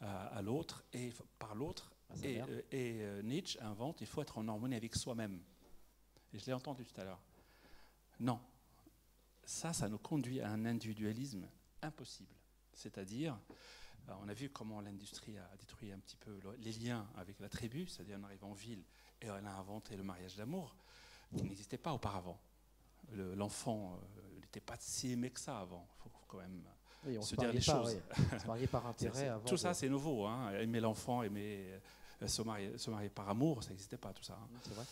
à l'autre et par l'autre. Et Nietzsche invente, il faut être en harmonie avec soi-même. Et je l'ai entendu tout à l'heure. Non. Ça nous conduit à un individualisme impossible. C'est-à-dire, on a vu comment l'industrie a détruit un petit peu les liens avec la tribu, c'est-à-dire on arrive en ville et on a inventé le mariage d'amour qui n'existait pas auparavant. L'enfant n'était pas si aimé que ça avant. Il faut quand même Oui, on se dire les pas, choses. oui. On se mariait par intérêt avant. Tout ça, c'est nouveau. Hein. Aimer l'enfant, aimer se marier par amour, ça n'existait pas, tout ça. Hein. C'est vrai.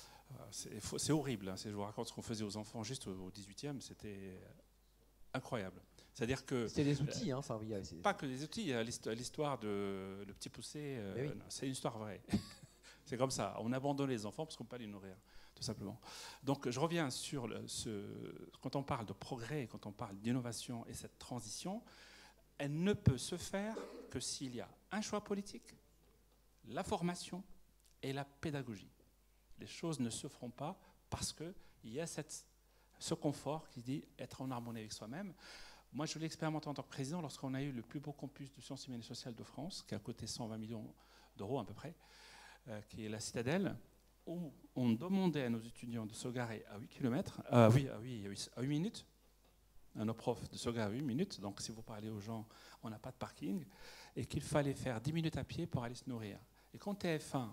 C'est horrible. Hein. Je vous raconte ce qu'on faisait aux enfants juste au 18e, c'était incroyable. C'est-à-dire que c'était des outils, hein. Enfin, oui, pas que des outils. L'histoire de le petit poussé, oui. c'est une histoire vraie. C'est comme ça. On abandonne les enfants parce qu'on ne peut pas les nourrir, tout simplement. Donc, je reviens sur quand on parle de progrès, quand on parle d'innovation et cette transition, elle ne peut se faire que s'il y a un choix politique, la formation et la pédagogie. Les choses ne se feront pas parce qu'il y a ce confort qui dit être en harmonie avec soi-même. Moi, je l'ai expérimenté en tant que président lorsqu'on a eu le plus beau campus de sciences humaines et sociales de France, qui a coûté 120 millions d'euros à peu près, qui est la Citadelle, où on demandait à nos étudiants de se garer à 8 km, à 8 minutes, à nos profs de se garer à 8 minutes, donc si vous parlez aux gens, on n'a pas de parking, et qu'il fallait faire 10 minutes à pied pour aller se nourrir. Et quand TF1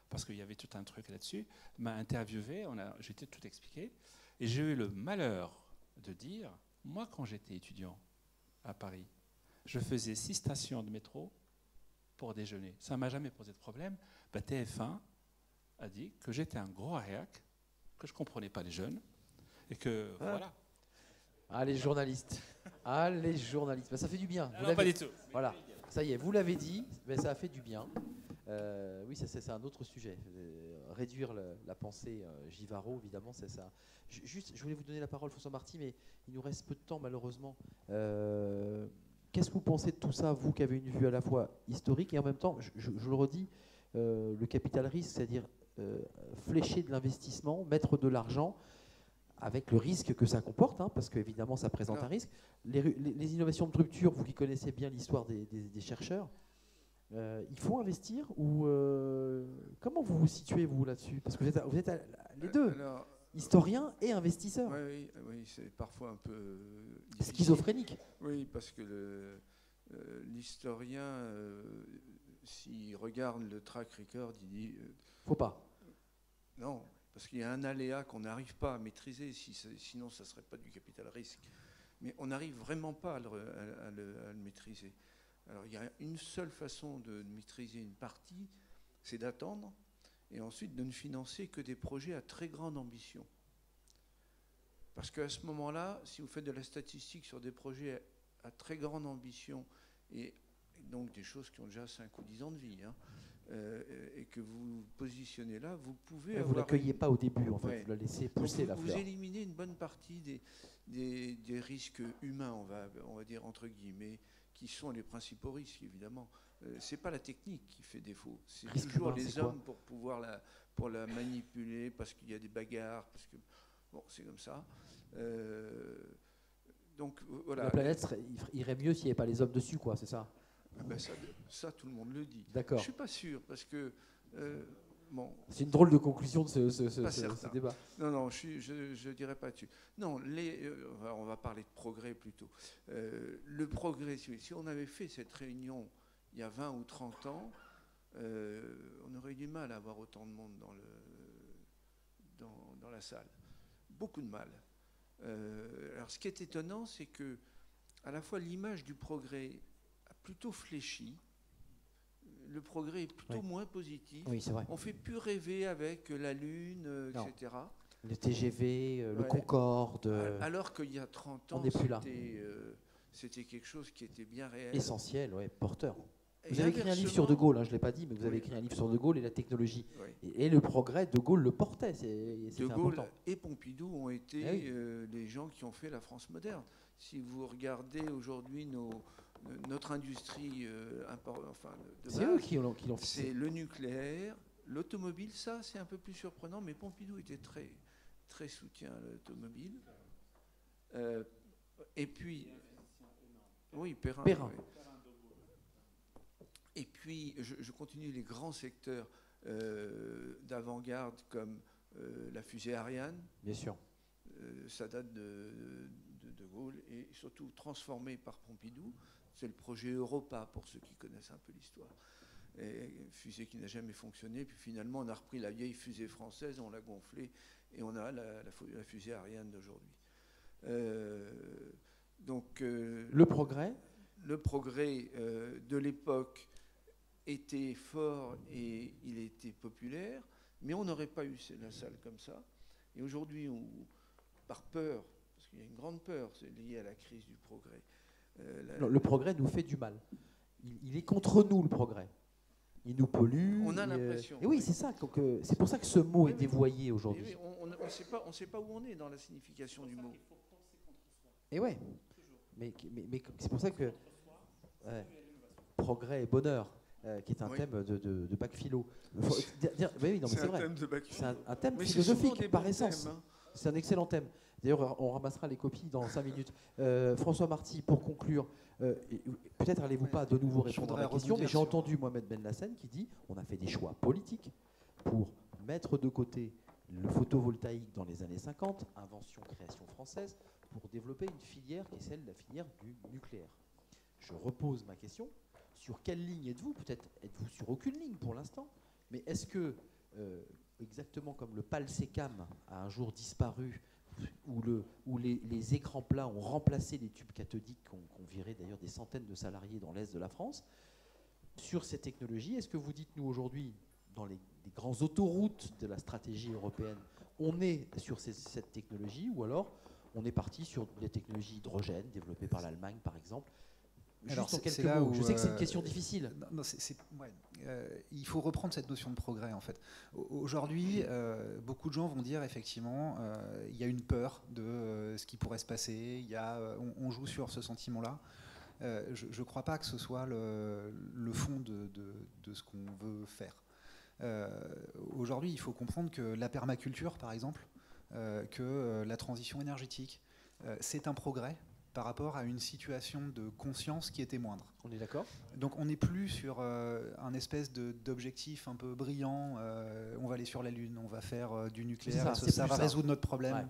parce qu'il y avait tout un truc là-dessus, m'a interviewé, j'ai tout expliqué, et j'ai eu le malheur de dire, moi quand j'étais étudiant à Paris, je faisais 6 stations de métro pour déjeuner. Ça ne m'a jamais posé de problème. TF1 a dit que j'étais un gros réac, que je ne comprenais pas les jeunes, et que voilà. Ah, les journalistes. Ah, les journalistes. Ben, ça fait du bien. Non, pas du tout. Voilà, ça y est, vous l'avez dit, mais ça a fait du bien. Oui, c'est un autre sujet. Réduire la pensée Givaro, évidemment, c'est ça. Juste, je voulais vous donner la parole, François Marty, mais il nous reste peu de temps, malheureusement. Qu'est-ce que vous pensez de tout ça, vous qui avez une vue à la fois historique et en même temps, je le redis, le capital risque, c'est-à-dire flécher de l'investissement, mettre de l'argent, avec le risque que ça comporte, hein, parce qu'évidemment, ça présente un risque. Les innovations de rupture, vous qui connaissez bien l'histoire des chercheurs, il faut investir ou comment vous vous situez, vous, là-dessus? Parce que vous êtes les deux, historien et investisseur. Oui, c'est parfois un peu schizophrénique. Oui, parce que l'historien, s'il regarde le track record, il dit... faut pas. Non, parce qu'il y a un aléa qu'on n'arrive pas à maîtriser, sinon ça ne serait pas du capital risque. Mais on n'arrive vraiment pas à le maîtriser. Alors il y a une seule façon de maîtriser une partie, c'est d'attendre, et ensuite de ne financer que des projets à très grande ambition. Parce qu'à ce moment-là, si vous faites de la statistique sur des projets à très grande ambition, et donc des choses qui ont déjà 5 ou 10 ans de vie, hein, et que vous positionnez là, vous pouvez vous ne l'accueillez pas au début, en fait, vous la laissez pousser la fleur. Vous éliminez une bonne partie des risques humains, on va dire entre guillemets, qui sont les principaux risques, évidemment. C'est pas la technique qui fait défaut, c'est toujours les hommes pour la manipuler, parce qu'il y a des bagarres, parce que bon, c'est comme ça. Donc voilà. La planète irait mieux s'il n'y avait pas les hommes dessus, quoi, c'est ça? Ben ça, tout le monde le dit. D'accord. Je suis pas sûr, parce que bon. C'est une drôle de conclusion de ce débat. Non, je dirais pas dessus. Non, on va parler de progrès plutôt. Le progrès, si on avait fait cette réunion il y a 20 ou 30 ans, on aurait eu du mal à avoir autant de monde dans la salle. Beaucoup de mal. Alors, ce qui est étonnant, c'est que à la fois l'image du progrès a plutôt fléchi. Le progrès est plutôt moins positif. Oui, c'est vrai. On ne fait plus rêver avec la Lune, etc. Le TGV, le Concorde. Alors qu'il y a 30 ans, c'était quelque chose qui était bien réel. Essentiel, porteur. Vous avez écrit un livre sur De Gaulle, hein, je ne l'ai pas dit, mais vous avez écrit un livre sur De Gaulle et la technologie. Oui. Et le progrès, De Gaulle le portait. De Gaulle important. Et Pompidou ont été les gens qui ont fait la France moderne. Si vous regardez aujourd'hui notre industrie c'est eux qui l'ont fait. C'est le nucléaire, l'automobile, ça c'est un peu plus surprenant, mais Pompidou était très, très soutien à l'automobile. Et puis... Oui, Perrin. Oui. Et puis, je continue les grands secteurs d'avant-garde comme la fusée Ariane. Bien sûr. Ça date de De Gaulle et surtout transformé par Pompidou. C'est le projet Europa, pour ceux qui connaissent un peu l'histoire. Une fusée qui n'a jamais fonctionné, puis finalement on a repris la vieille fusée française, on l'a gonflée, et on a la fusée Ariane d'aujourd'hui. Le progrès de l'époque était fort et il était populaire, mais on n'aurait pas eu la salle comme ça. Et aujourd'hui, par peur, parce qu'il y a une grande peur, c'est lié à la crise du progrès. Le progrès nous fait du mal. Il est contre nous, le progrès. Il nous pollue. On a l'impression. Et oui, c'est ça. C'est pour ça que ce mot est dévoyé aujourd'hui. Oui, on ne sait pas où on est dans la signification du mot. Et ouais. Mais c'est pour ça que progrès et bonheur, qui est un thème de bac philo. Oui, non, mais c'est vrai. C'est un thème philosophique par essence. Hein. C'est un excellent thème. D'ailleurs, on ramassera les copies dans 5 minutes. François Marty, pour conclure, peut-être allez-vous pas de nouveau répondre à la question, mais j'ai entendu Mohamed Ben Lassen qui dit on a fait des choix politiques pour mettre de côté le photovoltaïque dans les années 50, invention, création française, pour développer une filière qui est celle de la filière du nucléaire. Je repose ma question. Sur quelle ligne êtes-vous? Peut-être êtes-vous sur aucune ligne pour l'instant, mais est-ce que, exactement comme le PAL-SECAM a un jour disparu, où les écrans plats ont remplacé les tubes cathodiques qu'on virait d'ailleurs des centaines de salariés dans l'Est de la France, sur ces technologies, est-ce que vous dites, nous aujourd'hui, dans les grands autoroutes de la stratégie européenne, on est sur cette technologie, ou alors on est parti sur des technologies hydrogène développées par l'Allemagne, par exemple? Alors, juste en quelques mots. Je sais que c'est une question difficile. Non, il faut reprendre cette notion de progrès, en fait. Aujourd'hui, beaucoup de gens vont dire, effectivement, il y a une peur de ce qui pourrait se passer, on joue sur ce sentiment-là. Je ne crois pas que ce soit le fond de ce qu'on veut faire. Aujourd'hui, il faut comprendre que la permaculture, par exemple, que la transition énergétique, c'est un progrès par rapport à une situation de conscience qui était moindre. On est d'accord? Donc on n'est plus sur un espèce d'objectif un peu brillant, on va aller sur la Lune, on va faire du nucléaire, ça va résoudre notre problème. Ouais.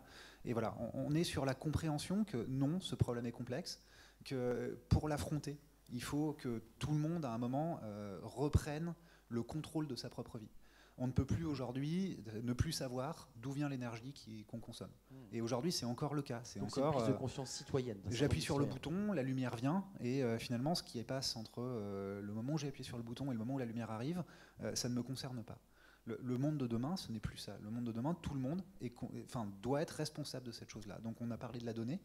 Et voilà, on est sur la compréhension que non, ce problème est complexe, que pour l'affronter, il faut que tout le monde, à un moment, reprenne le contrôle de sa propre vie. On ne peut plus aujourd'hui ne plus savoir d'où vient l'énergie qu'on consomme. Et aujourd'hui, c'est encore le cas. C'est encore une prise de conscience citoyenne. J'appuie sur le bouton, la lumière vient, et finalement, ce qui passe entre le moment où j'ai appuyé sur le bouton et le moment où la lumière arrive, ça ne me concerne pas. Le monde de demain, ce n'est plus ça. Le monde de demain, tout le monde doit être responsable de cette chose-là. Donc, on a parlé de la donnée.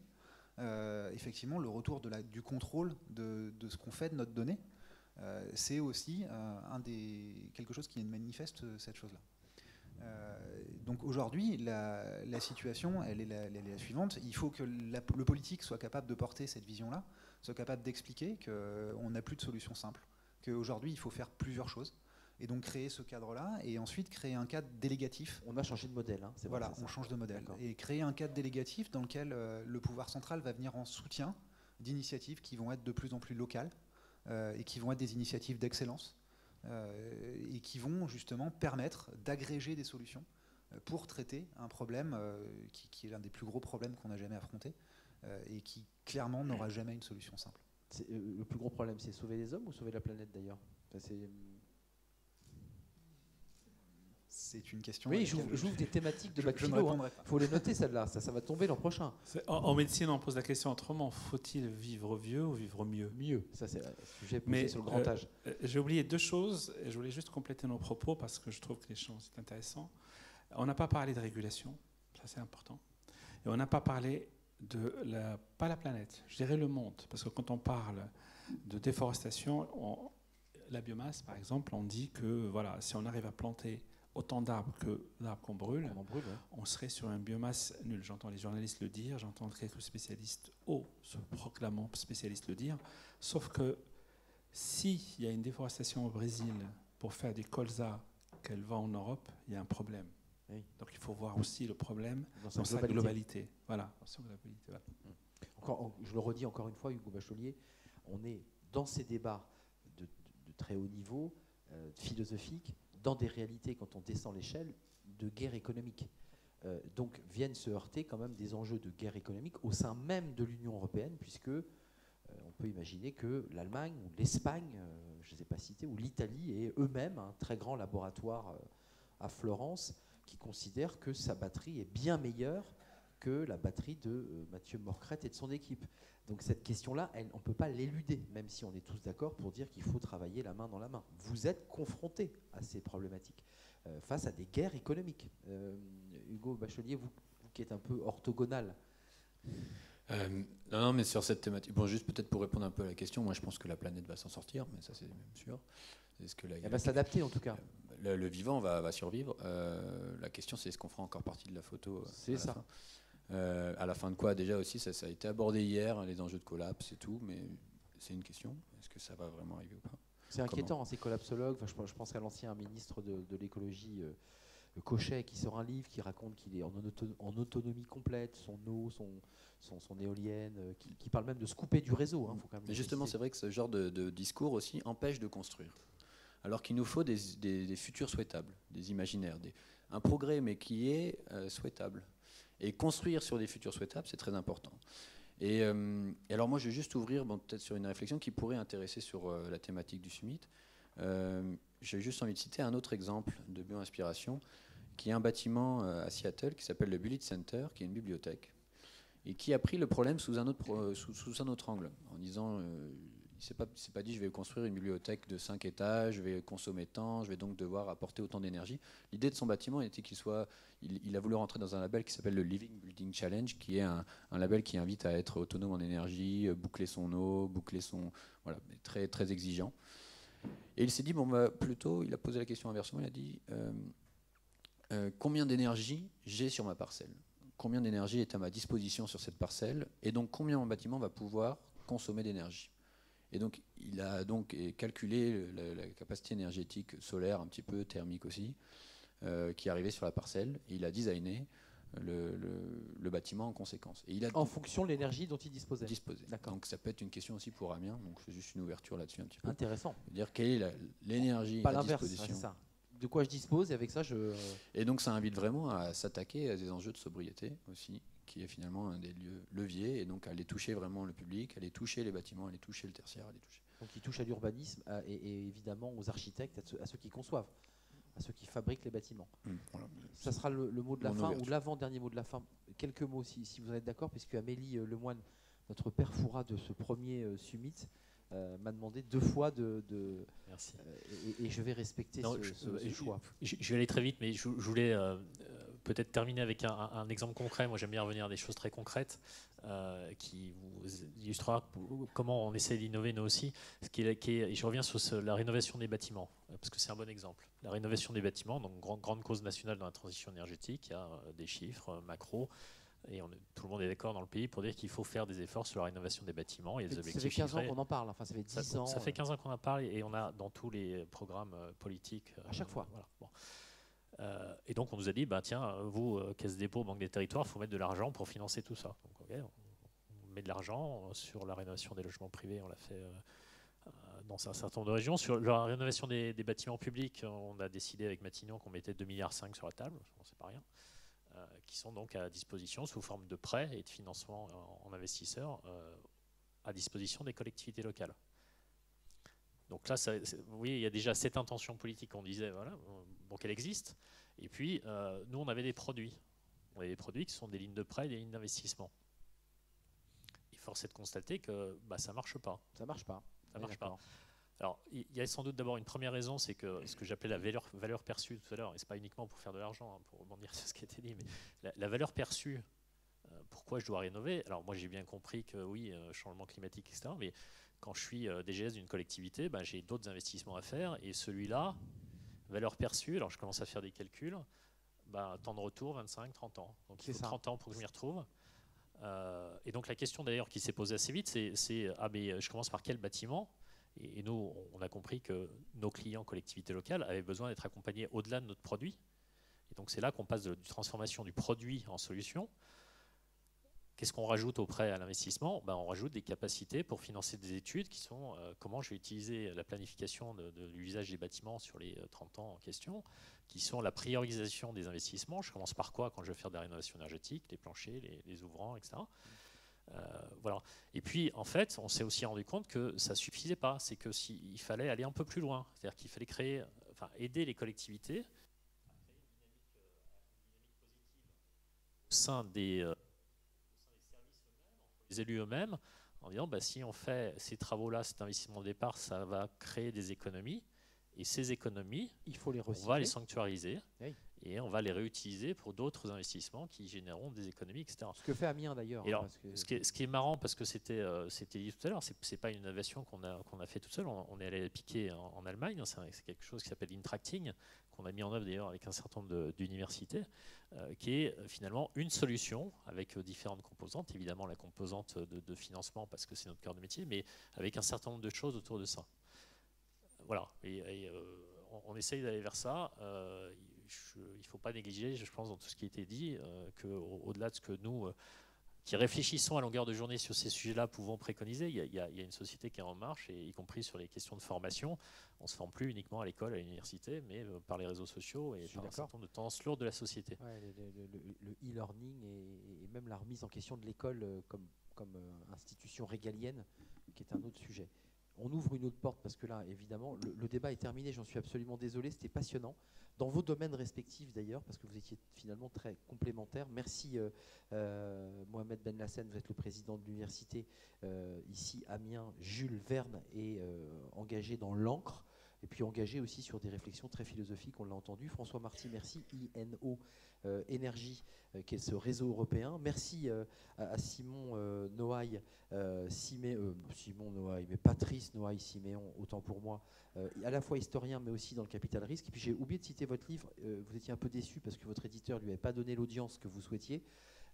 Effectivement, le retour du contrôle de ce qu'on fait de notre donnée. C'est aussi quelque chose qui manifeste cette chose-là. Donc aujourd'hui, la situation, elle est la suivante. Il faut que le politique soit capable de porter cette vision-là, soit capable d'expliquer qu'on n'a plus de solution simple, qu'aujourd'hui, il faut faire plusieurs choses, et donc créer ce cadre-là, et ensuite créer un cadre délégatif. On a changé de modèle. Hein, voilà, on change de modèle. Et créer un cadre délégatif dans lequel le pouvoir central va venir en soutien d'initiatives qui vont être de plus en plus locales, et qui vont être des initiatives d'excellence et qui vont justement permettre d'agréger des solutions pour traiter un problème qui est l'un des plus gros problèmes qu'on n'a jamais affronté et qui clairement n'aura jamais une solution simple. Le plus gros problème, c'est sauver les hommes ou sauver la planète d'ailleurs? C'est une question. Oui, j'ouvre des thématiques de bac philo. Il faut les noter, celle-là. Ça va tomber l'an prochain. En médecine, on pose la question autrement. Faut-il vivre vieux ou vivre mieux? Mieux. Ça, c'est un sujet posé sur le grand âge. J'ai oublié deux choses. Et je voulais juste compléter nos propos parce que je trouve que l'échange est intéressant. On n'a pas parlé de régulation. Ça, c'est important. Et on n'a pas parlé pas la planète, je dirais le monde. Parce que quand on parle de déforestation, la biomasse, par exemple, on dit que voilà, si on arrive à planter autant d'arbres qu'on brûle, on serait sur une biomasse nulle. J'entends les journalistes le dire, j'entends quelques spécialistes se proclamant spécialistes le dire, sauf que s'il y a une déforestation au Brésil pour faire des colzas qu'elle vend en Europe, il y a un problème. Oui. Donc il faut voir aussi le problème dans sa globalité. Voilà. Je le redis encore une fois, Hugo Bachelier, on est dans ces débats de très haut niveau, philosophiques, dans des réalités, quand on descend l'échelle, de guerre économique. donc viennent se heurter quand même des enjeux de guerre économique au sein même de l'Union européenne, puisque on peut imaginer que l'Allemagne ou l'Espagne, je ne les ai pas cités, ou l'Italie est eux-mêmes un très grand laboratoire à Florence qui considère que sa batterie est bien meilleure que la batterie de Mathieu Morcrette et de son équipe. Donc cette question-là, on ne peut pas l'éluder, même si on est tous d'accord pour dire qu'il faut travailler la main dans la main. Vous êtes confrontés à ces problématiques face à des guerres économiques. Hugo Bachelier, vous qui êtes un peu orthogonal. Non, mais sur cette thématique, bon, juste peut-être pour répondre un peu à la question, moi je pense que la planète va s'en sortir, mais ça c'est même sûr. Elle va s'adapter en tout cas. Le vivant va survivre. La question c'est est-ce qu'on fera encore partie de la photo C'est ça. À la fin de quoi déjà aussi, ça a été abordé hier, hein, les enjeux de collapse et tout, mais c'est une question. Est-ce que ça va vraiment arriver ou pas? C'est inquiétant, hein, ces collapsologues. Enfin, je pense à l'ancien ministre de l'écologie, Cochet, qui sort un livre qui raconte qu'il est en autonomie complète, son eau, son éolienne, qui parle même de se couper du réseau. Hein, faut quand même mais justement, c'est vrai que ce genre de discours aussi empêche de construire. Alors qu'il nous faut des futurs souhaitables, des imaginaires, un progrès, mais qui est souhaitable. Et construire sur des futurs souhaitables, c'est très important. Et alors moi, je vais juste ouvrir peut-être sur une réflexion qui pourrait intéresser sur la thématique du summit. J'ai juste envie de citer un autre exemple de bio-inspiration, qui est un bâtiment à Seattle qui s'appelle le Bullitt Center, qui est une bibliothèque, et qui a pris le problème sous un autre angle, en disant, il ne s'est pas dit je vais construire une bibliothèque de 5 étages, je vais consommer tant, je vais donc devoir apporter autant d'énergie. L'idée de son bâtiment était il a voulu rentrer dans un label qui s'appelle le Living Building Challenge, qui est un label qui invite à être autonome en énergie, boucler son eau, voilà, très, très exigeant. Et il s'est dit, plutôt, il a posé la question inversement, il a dit, combien d'énergie j'ai sur ma parcelle? Combien d'énergie est à ma disposition sur cette parcelle? Et donc, combien mon bâtiment va pouvoir consommer d'énergie? Et donc, il a donc calculé la capacité énergétique solaire, un petit peu thermique aussi, qui arrivait sur la parcelle, et il a designé le bâtiment en conséquence. Et en fonction de l'énergie dont il disposait. Donc ça peut être une question aussi pour Amiens, donc c'est juste une ouverture là-dessus un petit peu. Intéressant. Dire quelle est l'énergie à disposition. C'est ça. De quoi je dispose, et avec ça je... Et donc ça invite vraiment à s'attaquer à des enjeux de sobriété aussi, qui est finalement un des leviers, et donc à aller toucher vraiment le public, à aller toucher les bâtiments, à aller toucher le tertiaire, à aller toucher. Donc il touche à l'urbanisme et évidemment aux architectes, à ceux qui conçoivent, à ceux qui fabriquent les bâtiments. Voilà. Ça sera le mot de la fin, ou l'avant-dernier mot de la fin. Quelques mots si vous en êtes d'accord, puisque Amélie Lemoine, notre père Foura de ce premier summit, m'a demandé 2 fois de Merci. Et je vais respecter ce choix. Je vais aller très vite, mais je voulais peut-être terminer avec un exemple concret. Moi, j'aime bien revenir à des choses très concrètes qui vous illustrera comment on essaie d'innover nous aussi. Et je reviens sur la rénovation des bâtiments, parce que c'est un bon exemple. La rénovation des bâtiments, donc grande cause nationale dans la transition énergétique, il y a des chiffres macro. Et tout le monde est d'accord dans le pays pour dire qu'il faut faire des efforts sur la rénovation des bâtiments. Il y a des objectifs ça fait 15 ans chiffrés. qu'on en parle, enfin ça fait 10 ans. Ça fait 15 ans qu'on en parle et on a dans tous les programmes politiques. À chaque fois. Voilà, bon. Et donc on nous a dit, tiens, vous, Caisse des dépôts, Banque des territoires, il faut mettre de l'argent pour financer tout ça. Donc on met de l'argent sur la rénovation des logements privés, on l'a fait dans un certain nombre de régions. Sur la rénovation des bâtiments publics, on a décidé avec Matignon qu'on mettait 2,5 milliards sur la table, c'est pas rien. Qui sont donc à disposition sous forme de prêts et de financement en investisseurs à disposition des collectivités locales. Donc là, vous voyez, il y a déjà cette intention politique qu'on disait, voilà, bon, qu'elle existe. Et puis, nous, on avait des produits. On avait des produits qui sont des lignes de prêt et des lignes d'investissement. Et force est de constater que ça ne marche pas. Ça ne marche pas. Ça marche pas. Alors, il y a sans doute d'abord une première raison, c'est que ce que j'appelais la valeur perçue tout à l'heure, et ce n'est pas uniquement pour faire de l'argent, pour rebondir sur ce qui a été dit, mais la valeur perçue, pourquoi je dois rénover? Alors moi j'ai bien compris que oui, changement climatique, etc., mais quand je suis DGS d'une collectivité, j'ai d'autres investissements à faire, et celui-là, valeur perçue, alors je commence à faire des calculs, temps de retour, 25, 30 ans. Donc il faut 30 ans pour que je m'y retrouve. Et donc la question d'ailleurs qui s'est posée assez vite, c'est je commence par quel bâtiment? Et nous, on a compris que nos clients, collectivités locales, avaient besoin d'être accompagnés au-delà de notre produit. Et donc c'est là qu'on passe de la transformation du produit en solution. qu'est-ce qu'on rajoute au prêt à l'investissement? On rajoute des capacités pour financer des études qui sont comment je vais utiliser la planification de l'usage des bâtiments sur les 30 ans en question, qui sont la priorisation des investissements. Je commence par quoi quand je vais faire de la rénovation énergétique, les planchers, les ouvrants, etc. Voilà. Et puis, en fait, on s'est aussi rendu compte que ça ne suffisait pas. C'est qu'il fallait aller un peu plus loin. C'est-à-dire qu'il fallait aider les collectivités au sein des élus eux-mêmes, en disant si on fait ces travaux-là, cet investissement au départ, ça va créer des économies. Et ces économies, il faut les recycler. On va les sanctuariser. Oui. Et on va les réutiliser pour d'autres investissements qui généreront des économies, etc. Ce que fait Amiens d'ailleurs. Et alors, ce qui est marrant, parce que c'était dit tout à l'heure, c'est pas une innovation qu'on a fait toute seule. On est allé piquer en Allemagne. C'est quelque chose qui s'appelle l'intracting, qu'on a mis en œuvre d'ailleurs avec un certain nombre d'universités, qui est finalement une solution avec différentes composantes. Évidemment, la composante de financement, parce que c'est notre cœur de métier, mais avec un certain nombre de choses autour de ça. Voilà. On essaye d'aller vers ça. Il ne faut pas négliger, je pense, dans tout ce qui a été dit, qu'au-delà de ce que nous, qui réfléchissons à longueur de journée sur ces sujets-là, pouvons préconiser, il y a une société qui est en marche, et y compris sur les questions de formation. On ne se forme plus uniquement à l'école, à l'université, mais par les réseaux sociaux et par un certain nombre de tendances lourdes de la société. Ouais, le e-learning et même la remise en question de l'école comme institution régalienne, qui est un autre sujet. On ouvre une autre porte parce que là, évidemment, le débat est terminé. J'en suis absolument désolé. C'était passionnant. Dans vos domaines respectifs, d'ailleurs, parce que vous étiez finalement très complémentaires. Merci, Mohamed Ben Lassen. Vous êtes le président de l'université ici, Amiens. Jules Verne est engagé dans l'encre. Et puis engagé aussi sur des réflexions très philosophiques, on l'a entendu. François Marty, merci. INO Énergie, qui est ce réseau européen. Merci à Simon Noailles, Simon Noailles, mais Patrice Noailles-Siméon, autant pour moi, à la fois historien, mais aussi dans le capital risque. Et puis j'ai oublié de citer votre livre. Vous étiez un peu déçu parce que votre éditeur ne lui avait pas donné l'audience que vous souhaitiez.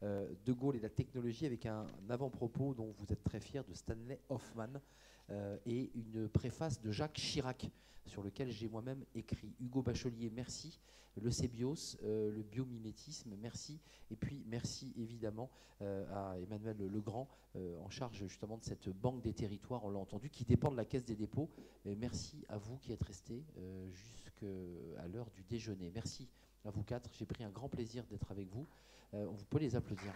De Gaulle et la technologie, avec un avant-propos dont vous êtes très fier, de Stanley Hoffmann, et une préface de Jacques Chirac, sur lequel j'ai moi-même écrit. Hugo Bachelier, merci. Le CBIOS, le biomimétisme, merci. Et puis merci évidemment à Emmanuel Legrand, en charge justement de cette banque des territoires, on l'a entendu, qui dépend de la Caisse des dépôts. Et merci à vous qui êtes restés jusqu'à l'heure du déjeuner. Merci à vous quatre. J'ai pris un grand plaisir d'être avec vous. Vous pouvez les applaudir.